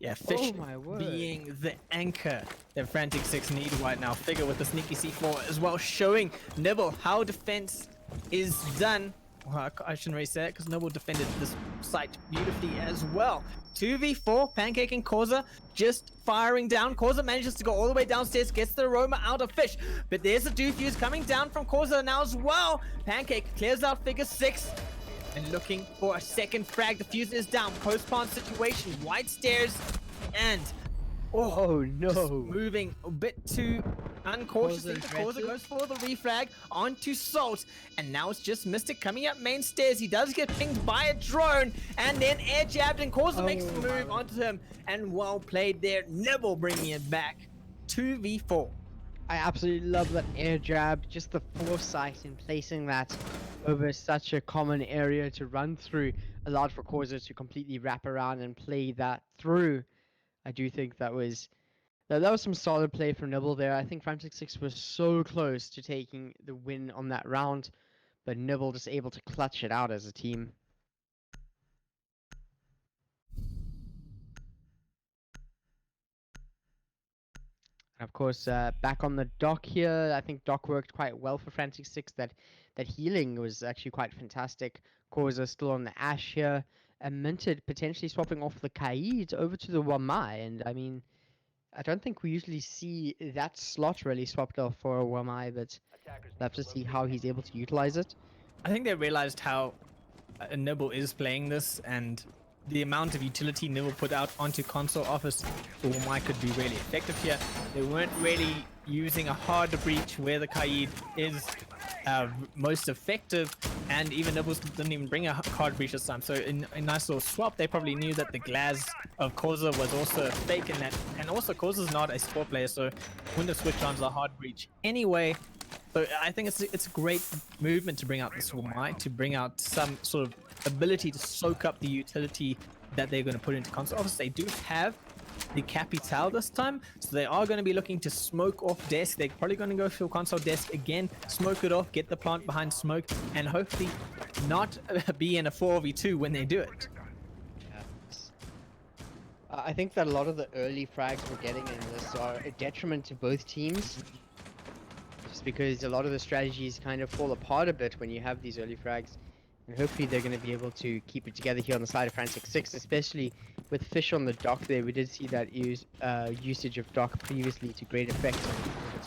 Yeah, Fish Oh my word. being the anchor that Frantic6 need right now. Figure with the sneaky C4 as well, showing Nibble how defense is done. Well, I shouldn't really say it because Nibble defended this site beautifully as well. 2v4, Pancake and Causa just firing down. Causa manages to go all the way downstairs, gets the aroma out of Fish. But there's a defuse coming down from Causa now as well. Pancake clears out figure 6. And looking for a second frag. The fuse is down. Post-plant situation. White stairs. And Oh no. moving a bit too uncautiously. Causa goes for the refrag onto Salt. And now it's just Mystic coming up main stairs. He does get pinged by a drone. And then air jabbed, and Causa makes the move onto him. And well played there. Nibble bringing it back. 2v4. I absolutely love that air jab, just the foresight in placing that over such a common area to run through, allowed for Causa to completely wrap around and play that through. I do think that was some solid play from Nibble there. I think Frantic6 was so close to taking the win on that round, but Nibble just able to clutch it out as a team. Of course, back on the dock here, I think dock worked quite well for Frantic6. That healing was actually quite fantastic. Causa still on the Ash here. And Minted potentially swapping off the Kaid over to the Wamai. And I mean, I don't think we usually see that slot really swapped off for a Wamai, but we'll have to see how he's able to utilize it. I think they realized how Nibble is playing this, and the amount of utility Nibble put out onto console office for why could be really effective here. They weren't really using a harder breach where the Kaid is most effective, and even Nibbles didn't even bring a hard breach this time. So in a nice little swap, they probably knew that the Glaz of Causa was also fake in that, and also Causa's not a sport player, so window switch on's a hard breach anyway. So I think it's a great movement to bring out this Wamai, to bring out some sort of ability to soak up the utility that they're going to put into console. Obviously, they do have the Capital this time, so they are going to be looking to smoke off desk. They're probably going to go for console desk again, smoke it off, get the plant behind smoke, and hopefully not be in a 4v2 when they do it. I think that a lot of the early frags we're getting in this are a detriment to both teams. Just because a lot of the strategies kind of fall apart a bit when you have these early frags. And hopefully they're going to be able to keep it together here on the side of Frantic6, especially with Fish on the dock there. We did see that usage of dock previously to great effect, and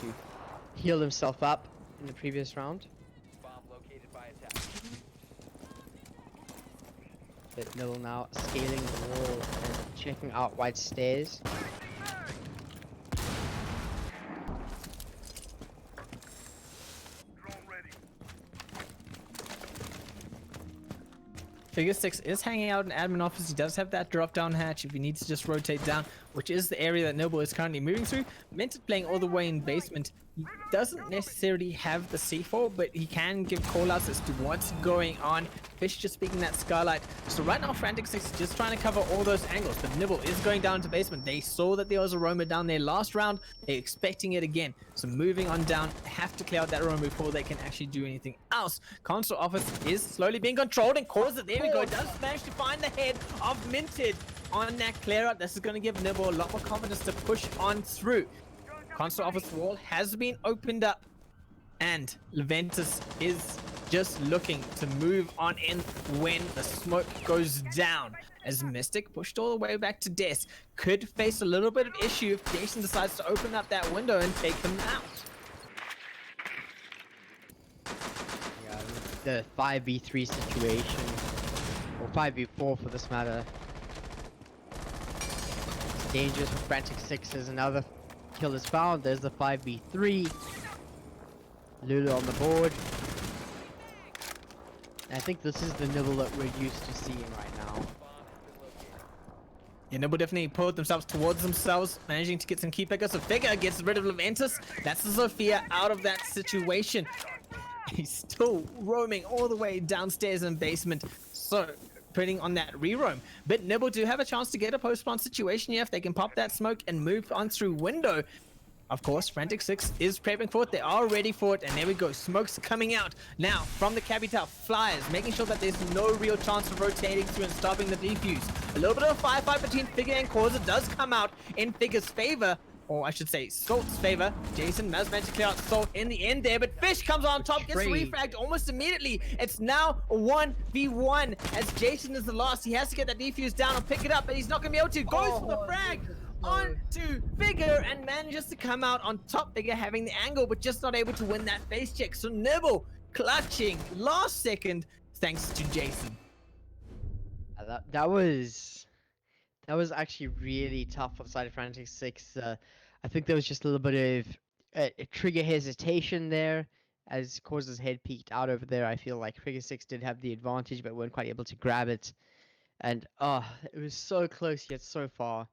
able to heal himself up in the previous round. Bomb located by attack. But Nibble now scaling the wall and checking out White stairs. Frantic6 is hanging out in admin office. He does have that drop down hatch if he needs to just rotate down, which is the area that Nibble is currently moving through. Minted playing all the way in basement. He doesn't necessarily have the C4, but he can give callouts as to what's going on. Fish just speaking that skylight. So right now Frantic6 is just trying to cover all those angles, but Nibble is going down to basement. They saw that there was a roamer down there last round. They're expecting it again. So moving on down, have to clear out that roamer before they can actually do anything else. Console office is slowly being controlled, and Causa, there we go, does manage to find the head of Minted on that clear out. This is going to give Nibble a lot more confidence to push on through. Console office wall has been opened up, and Leventus is just looking to move on in when the smoke goes down. As Mystic pushed all the way back to desk, could face a little bit of issue if Jason decides to open up that window and take him out. Yeah, the 5v3 situation, or 5v4 for this matter. It's dangerous for Frantic6 as another kill is found. There's the 5v3. Lulu on the board. I think this is the Nibble that we're used to seeing right now. Yeah, Nibble definitely pulled themselves towards themselves, managing to get some key pickers. So Figure gets rid of Leventus. That's the Sophia out of that situation. He's still roaming all the way downstairs in basement. So putting on that re-roam. But Nibble do have a chance to get a post-spawn situation here if they can pop that smoke and move on through window. Of course, Frantic6 is prepping for it. They are ready for it. And there we go. Smoke's coming out now from the Capital. Flyers, making sure that there's no real chance of rotating through and stopping the defuse. A little bit of a firefight between Figure and Causa does come out in Figure's favor. Or I should say, Salt's favor. Jason does manage to clear out Salt in the end there, but Fish comes on top, gets refragged almost immediately. It's now a 1v1 as Jason is the last. He has to get that defuse down and pick it up, but he's not going to be able to. Goes for the frag onto Figure and manages to come out on top. Figure having the angle, but just not able to win that face check. So Nibble clutching last second thanks to Jason. That was actually really tough on the side of Frantic6. I think there was just a little bit of a trigger hesitation there as Causa's head peeked out over there. I feel like Frantic6 did have the advantage but weren't quite able to grab it. And it was so close yet so far.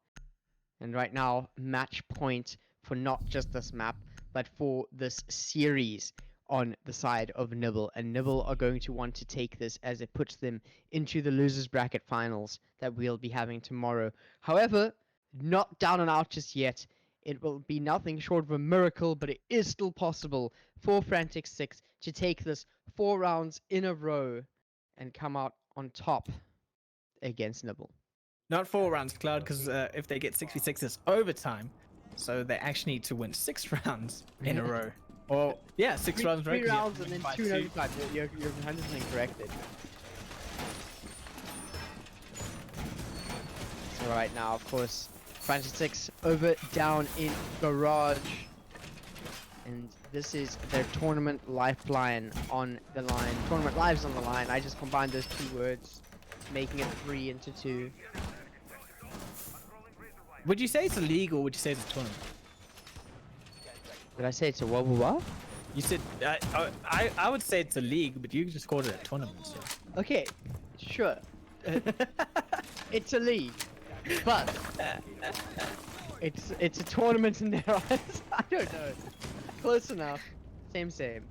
And right now, match point for not just this map, but for this series on the side of Nibble. And Nibble are going to want to take this as it puts them into the losers bracket finals that we'll be having tomorrow. However, not down and out just yet. It will be nothing short of a miracle, but it is still possible for Frantic6 to take this 4 rounds in a row and come out on top against Nibble. Not 4 rounds, Cloud, because if they get 66, it's overtime. So they actually need to win 6 rounds in a row. Or, yeah, 6 rounds in a row. Three 'cause you have rounds to and win then by 2 two. notified. You're 100% corrected. So right now, of course, Frantic6 over down in Garage. And this is their tournament lifeline on the line. Tournament lives on the line. I just combined those 2 words, making it 3 into 2. Would you say it's a league or would you say it's a tournament? Did I say it's a what? You said, I would say it's a league, but you just called it a tournament. So. Okay, sure. It's a league, but it's a tournament in their eyes. I don't know. Close enough. Same.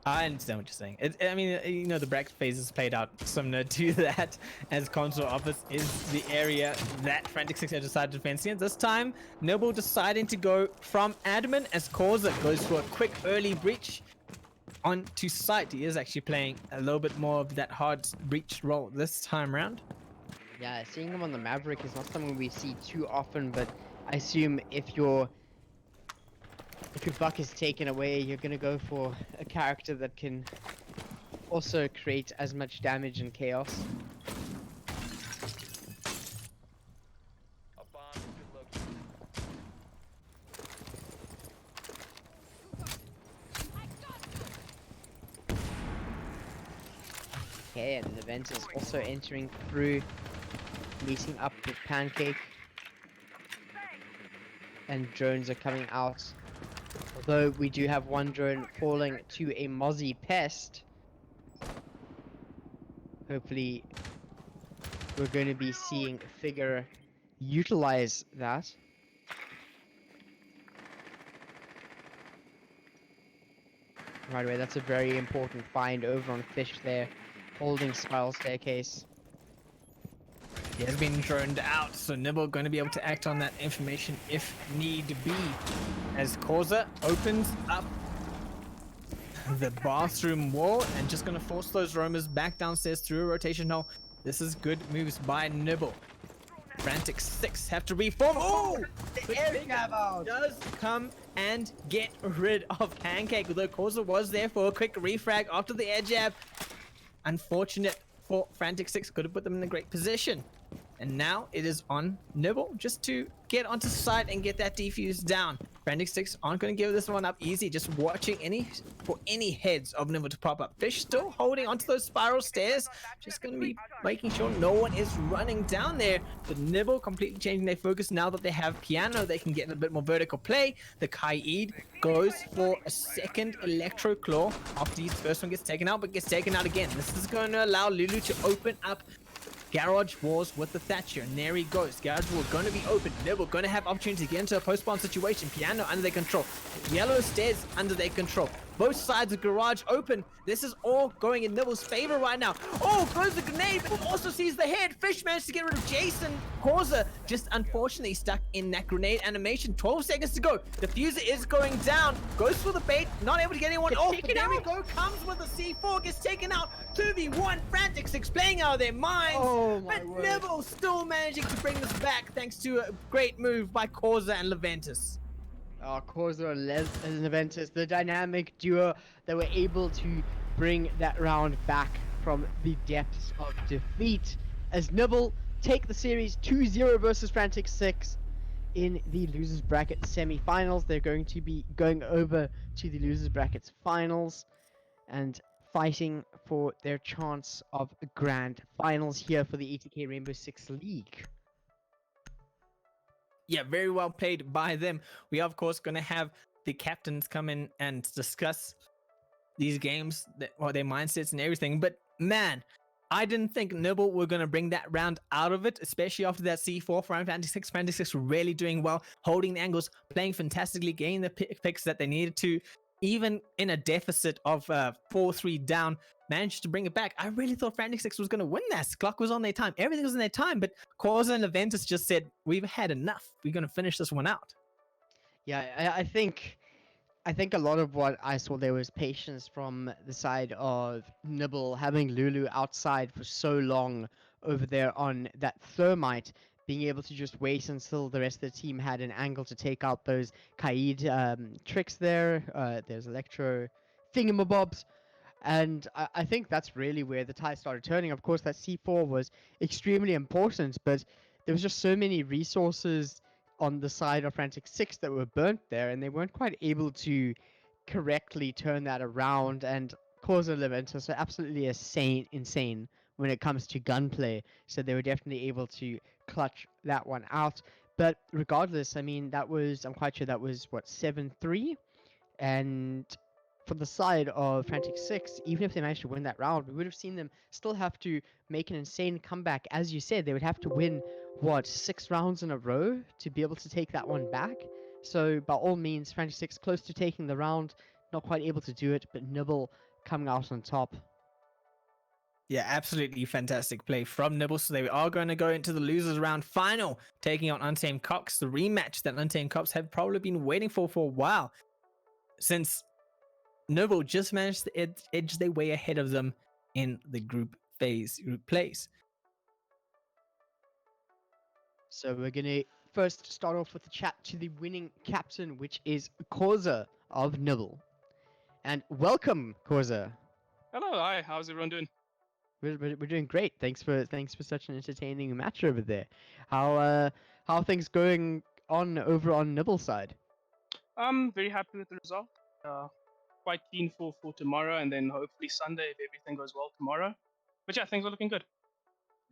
I understand what you're saying. I mean, you know, the bracket phase is played out similar to that, as console office is the area that Frantic6 have decided to fancy. And this time, Nibble deciding to go from admin as Causa goes for a quick early breach onto site. He is actually playing a little bit more of that hard breach role this time around. Yeah, seeing him on the Maverick is not something we see too often, but I assume if your buck is taken away, you're gonna go for a character that can also create as much damage and chaos. A bomb has been located. Okay, and the event is also entering through, meeting up with Pancake. And drones are coming out. Although we do have one drone falling to a Mozzie Pest. Hopefully we're going to be seeing Figure utilize that. Right away, that's a very important find over on Fish there, holding Spiral Staircase. He has been droned out, so Nibble going to be able to act on that information if need be. As Causa opens up the bathroom wall and just going to force those roamers back downstairs through a rotation hole. This is good moves by Nibble. Frantic6 have to reform. Oh! The air jab does come and get rid of Pancake, although Causa was there for a quick refrag after the air jab. Unfortunate for Frantic6, could have put them in a great position. And now it is on Nibble just to get onto site and get that defuse down. Frantic6 aren't going to give this one up easy, just watching for any heads of Nibble to pop up. Fish still holding onto those spiral stairs, just going to be making sure no one is running down there. But Nibble completely changing their focus now that they have Piano. They can get a bit more vertical play. The Kaid goes for a second Electro Claw after his first one gets taken out, but gets taken out again. This is going to allow Lulu to open up Garage Wars with the Thatcher, and there he goes. Garage Wars going to be open. Nibble going to have opportunity to get into a post-spawn situation. Piano under their control. Yellow Stairs under their control. Both sides of Garage open. This is all going in Nibble's favor right now. Oh, goes the grenade, but also sees the head. Fish managed to get rid of Jason. Causa just unfortunately stuck in that grenade animation. 12 seconds to go. Diffuser is going down. Goes for the bait. Not able to get anyone off. But there we go. Comes with a C4. Gets taken out. 2v1. Frantic6 playing out of their minds. Oh my But word. Nibble still managing to bring this back thanks to a great move by Causa and Leventus. Corzo and Leventus, the dynamic duo that were able to bring that round back from the depths of defeat as Nibble take the series 2-0 versus Frantic6 in the losers bracket semi-finals. They're going to be going over to the losers brackets finals and fighting for their chance of grand finals here for the ETK Rainbow Six League. Yeah, very well played by them. We are, of course, going to have the captains come in and discuss these games, their mindsets and everything. But man, I didn't think Nibble were going to bring that round out of it, especially after that C4 from Frantic6. Frantic6 really doing well, holding the angles, playing fantastically, getting the picks that they needed to. Even in a deficit of 4-3 down, managed to bring it back. I really thought Frantic6 was going to win this. Clock was on their time. Everything was in their time, but Causa and Leventus just said, we've had enough. We're going to finish this one out. Yeah, I think a lot of what I saw there was patience from the side of Nibble having Lulu outside for so long over there on that Thermite, being able to just wait until the rest of the team had an angle to take out those Kaid tricks there. There's Electro thingamabobs. And I think that's really where the tide started turning. Of course, that C4 was extremely important, but there was just so many resources on the side of Frantic6 that were burnt there, and they weren't quite able to correctly turn that around and cause a Leventus are absolutely insane when it comes to gunplay. So they were definitely able to clutch that one out. But regardless, I mean, I'm quite sure that was what, 7-3? And from the side of Frantic6, even if they managed to win that round, we would have seen them still have to make an insane comeback. As you said, they would have to win, what, 6 rounds in a row to be able to take that one back. So, by all means, Frantic6 close to taking the round, not quite able to do it, but Nibble coming out on top. Yeah, absolutely fantastic play from Nibble. So they are going to go into the losers round final, taking on Untamed Cox, the rematch that Untamed Cox have probably been waiting for a while, since Nibble just managed to edge their way ahead of them in the group plays. So we're going to first start off with the chat to the winning captain, which is Causa of Nibble. And welcome, Causa. Hello, hi. How's everyone doing? We're doing great. Thanks for such an entertaining match over there. How are things going on over on Nibble side? I'm very happy with the result. Quite keen for tomorrow, and then hopefully Sunday if everything goes well tomorrow. But yeah, things are looking good.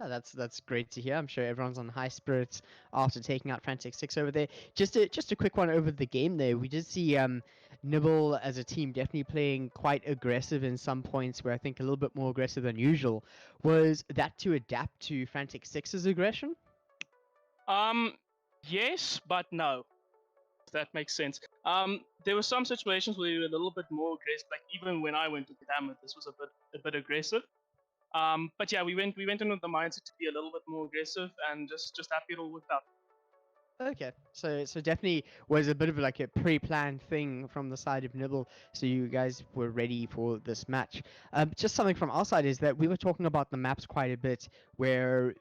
Yeah, that's great to hear. I'm sure everyone's on high spirits after taking out Frantic6 over there. Just a quick one over the game there. We did see Nibble as a team definitely playing quite aggressive in some points, where I think a little bit more aggressive than usual. Was that to adapt to Frantic6's aggression? Yes, but no. If that makes sense. There were some situations where we were a little bit more aggressive. Like even when I went to damn it, this was a bit aggressive. But yeah, we went in with the mindset to be a little bit more aggressive, and just happy it all worked out. Okay, so definitely was a bit of like a pre-planned thing from the side of Nibble, so you guys were ready for this match. Just something from our side is that we were talking about the maps quite a bit, where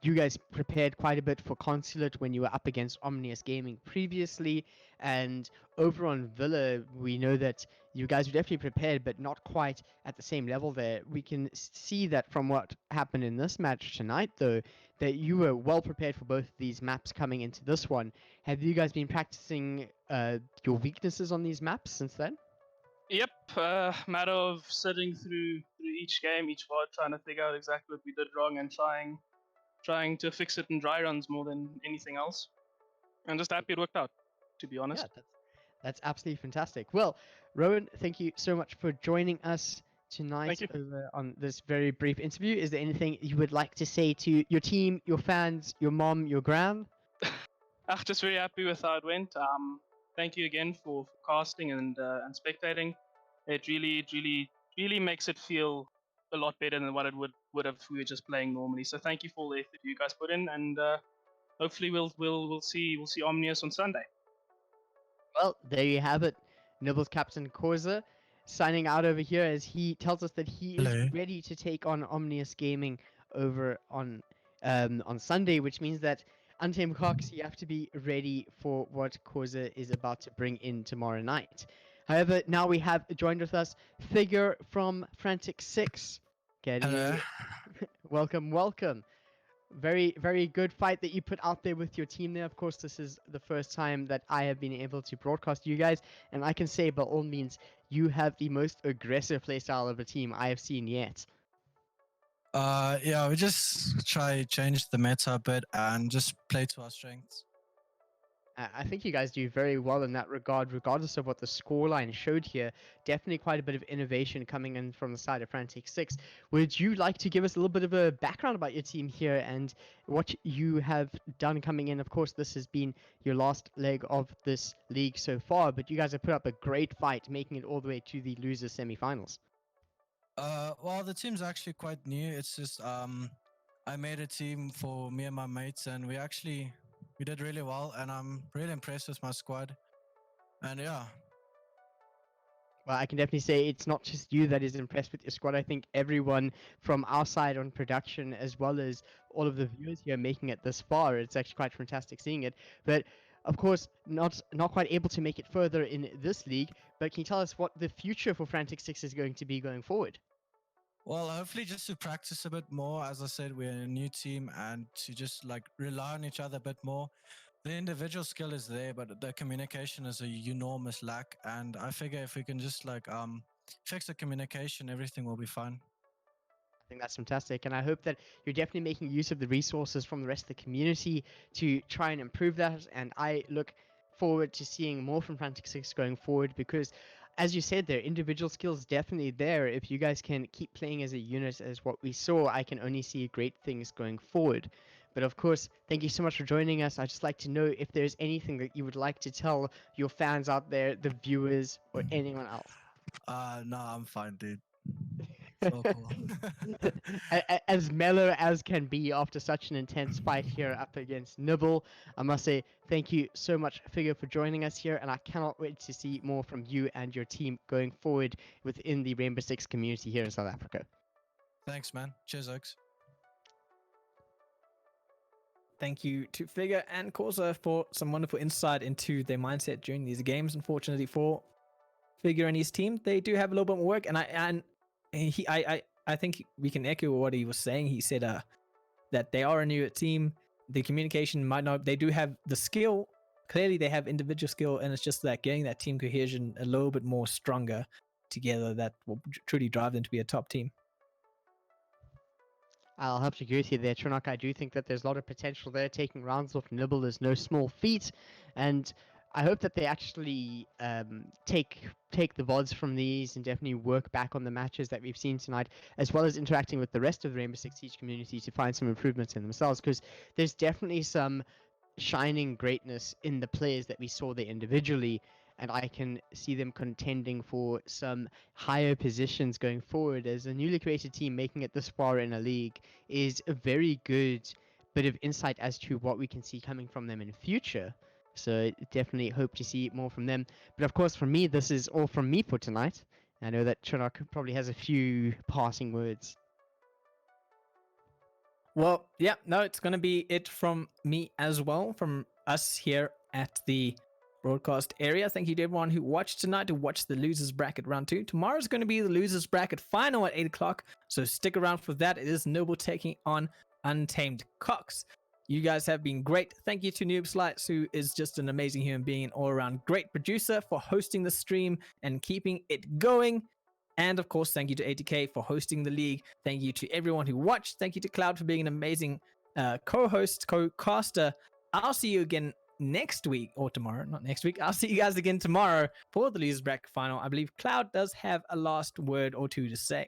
you guys prepared quite a bit for Consulate when you were up against Omnius Gaming previously, and over on Villa, we know that you guys were definitely prepared, but not quite at the same level there. We can see that from what happened in this match tonight, though, that you were well prepared for both of these maps coming into this one. Have you guys been practicing your weaknesses on these maps since then? Yep, matter of sitting through each game, each VOD, trying to figure out exactly what we did wrong and trying to fix it in dry runs more than anything else. I'm just happy it worked out, to be honest. Yeah, that's absolutely fantastic. Well, Rowan, thank you so much for joining us tonight over on this very brief interview. Is there anything you would like to say to your team, your fans, your mom, your gran? Just very happy with how it went. Thank you again for casting and spectating. It really makes it feel a lot better than what it would have if we were just playing normally. So thank you for all the effort you guys put in, and hopefully we'll see Omnius on Sunday. Well, there you have it. Nibble's Captain Corza signing out over here as he tells us that he is ready to take on Omnius Gaming over on Sunday, which means that Untamed Cox, you have to be ready for what Corza is about to bring in tomorrow night. However, now we have joined with us Figure from Frantic6. Hello. Welcome. Very, very good fight that you put out there with your team there. Of course, this is the first time that I have been able to broadcast you guys, and I can say by all means, you have the most aggressive playstyle of a team I have seen yet. Yeah, we just change the meta a bit and just play to our strengths. I think you guys do very well in that regard, regardless of what the scoreline showed here. Definitely quite a bit of innovation coming in from the side of Frantic6. Would you like to give us a little bit of a background about your team here and what you have done coming in? Of course, this has been your last leg of this league so far, but you guys have put up a great fight, making it all the way to the losers semifinals. Well, the team's actually quite new. It's just I made a team for me and my mates, and we did really well, and I'm really impressed with my squad. And yeah. Well, I can definitely say it's not just you that is impressed with your squad. I think everyone from our side on production, as well as all of the viewers here making it this far, it's actually quite fantastic seeing it. But of course, not quite able to make it further in this league. But can you tell us what the future for Frantic6 is going to be going forward? Well, hopefully just to practice a bit more. As I said, we're a new team, and to just like rely on each other a bit more. The individual skill is there, but the communication is a enormous lack. And I figure if we can just like fix the communication, everything will be fine. I think that's fantastic, and I hope that you're definitely making use of the resources from the rest of the community to try and improve that. And I look forward to seeing more from Frantic6 going forward because, as you said, their individual skills definitely there. If you guys can keep playing as a unit, as what we saw, I can only see great things going forward. But of course, thank you so much for joining us. I'd just like to know if there's anything that you would like to tell your fans out there, the viewers, or anyone else. No, I'm fine, dude. So cool. As mellow as can be after such an intense fight here up against Nibble. I must say thank you so much, Figure, for joining us here, and I cannot wait to see more from you and your team going forward within the Rainbow Six community here in South Africa. Thanks, man. Cheers, Oaks. Thank you to Figure and Corsa for some wonderful insight into their mindset during these games. Unfortunately for Figure and his team, they do have a little bit more work, and I think we can echo what he was saying. He said that they are a new team. The communication might not. They do have the skill. Clearly, they have individual skill, and it's just that getting that team cohesion a little bit more stronger together that will truly drive them to be a top team. I'll have to agree with you there, Trinok. I do think that there's a lot of potential there. Taking rounds off Nibble is no small feat, and I hope that they actually take the VODs from these and definitely work back on the matches that we've seen tonight, as well as interacting with the rest of the Rainbow Six Siege community to find some improvements in themselves, because there's definitely some shining greatness in the players that we saw there individually, and I can see them contending for some higher positions going forward. As a newly created team making it this far in a league is a very good bit of insight as to what we can see coming from them in the future. So definitely hope to see more from them. But of course, for me, this is all from me for tonight. I know that Chunok probably has a few passing words. Well, yeah, no, it's going to be it from me as well, from us here at the broadcast area. Thank you to everyone who watched tonight, to watch the losers bracket round 2. Tomorrow's going to be the losers bracket final at 8 o'clock, so stick around for that. It is Noble taking on Untamed Cox. You guys have been great. Thank you to Noob Slights, who is just an amazing human being and all-around great producer, for hosting the stream and keeping it going. And of course, thank you to ATK for hosting the league. Thank you to everyone who watched. Thank you to Cloud for being an amazing co-host, co-caster. I'll see you again next week, or tomorrow, not next week. I'll see you guys again tomorrow for the losers bracket final. I believe Cloud does have a last word or two to say.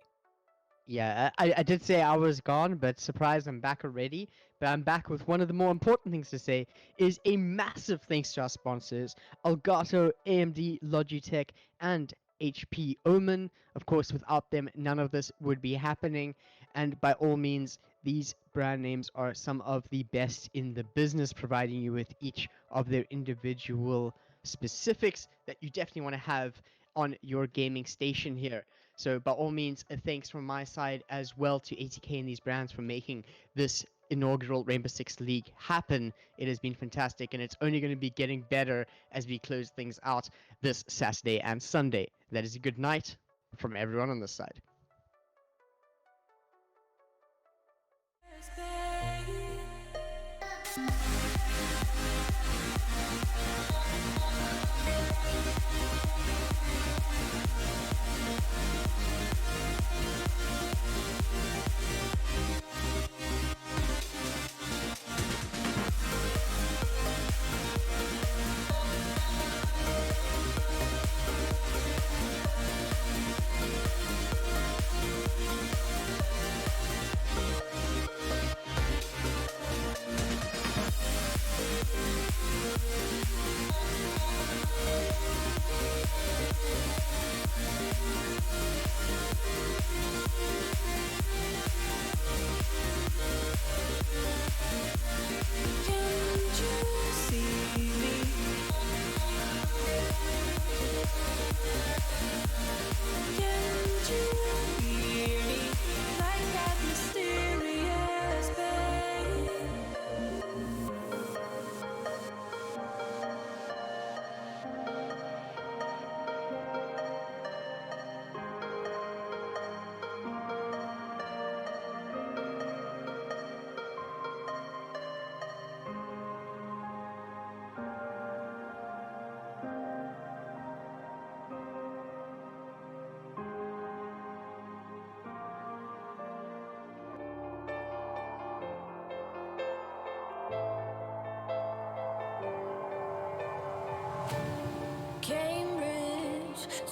Yeah, I did say I was gone, but surprise, I'm back already. But I'm back with one of the more important things to say is a massive thanks to our sponsors, Elgato, AMD, Logitech, and HP Omen. Of course, without them, none of this would be happening. And by all means, these brand names are some of the best in the business, providing you with each of their individual specifics that you definitely want to have on your gaming station here. So by all means, a thanks from my side as well to ATK and these brands for making this inaugural Rainbow Six League happen. It has been fantastic, and it's only going to be getting better as we close things out this Saturday and Sunday. That is a good night from everyone on this side.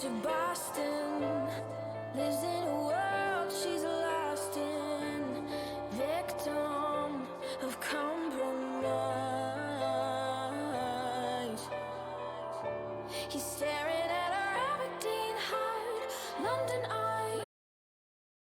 to Boston, lives in a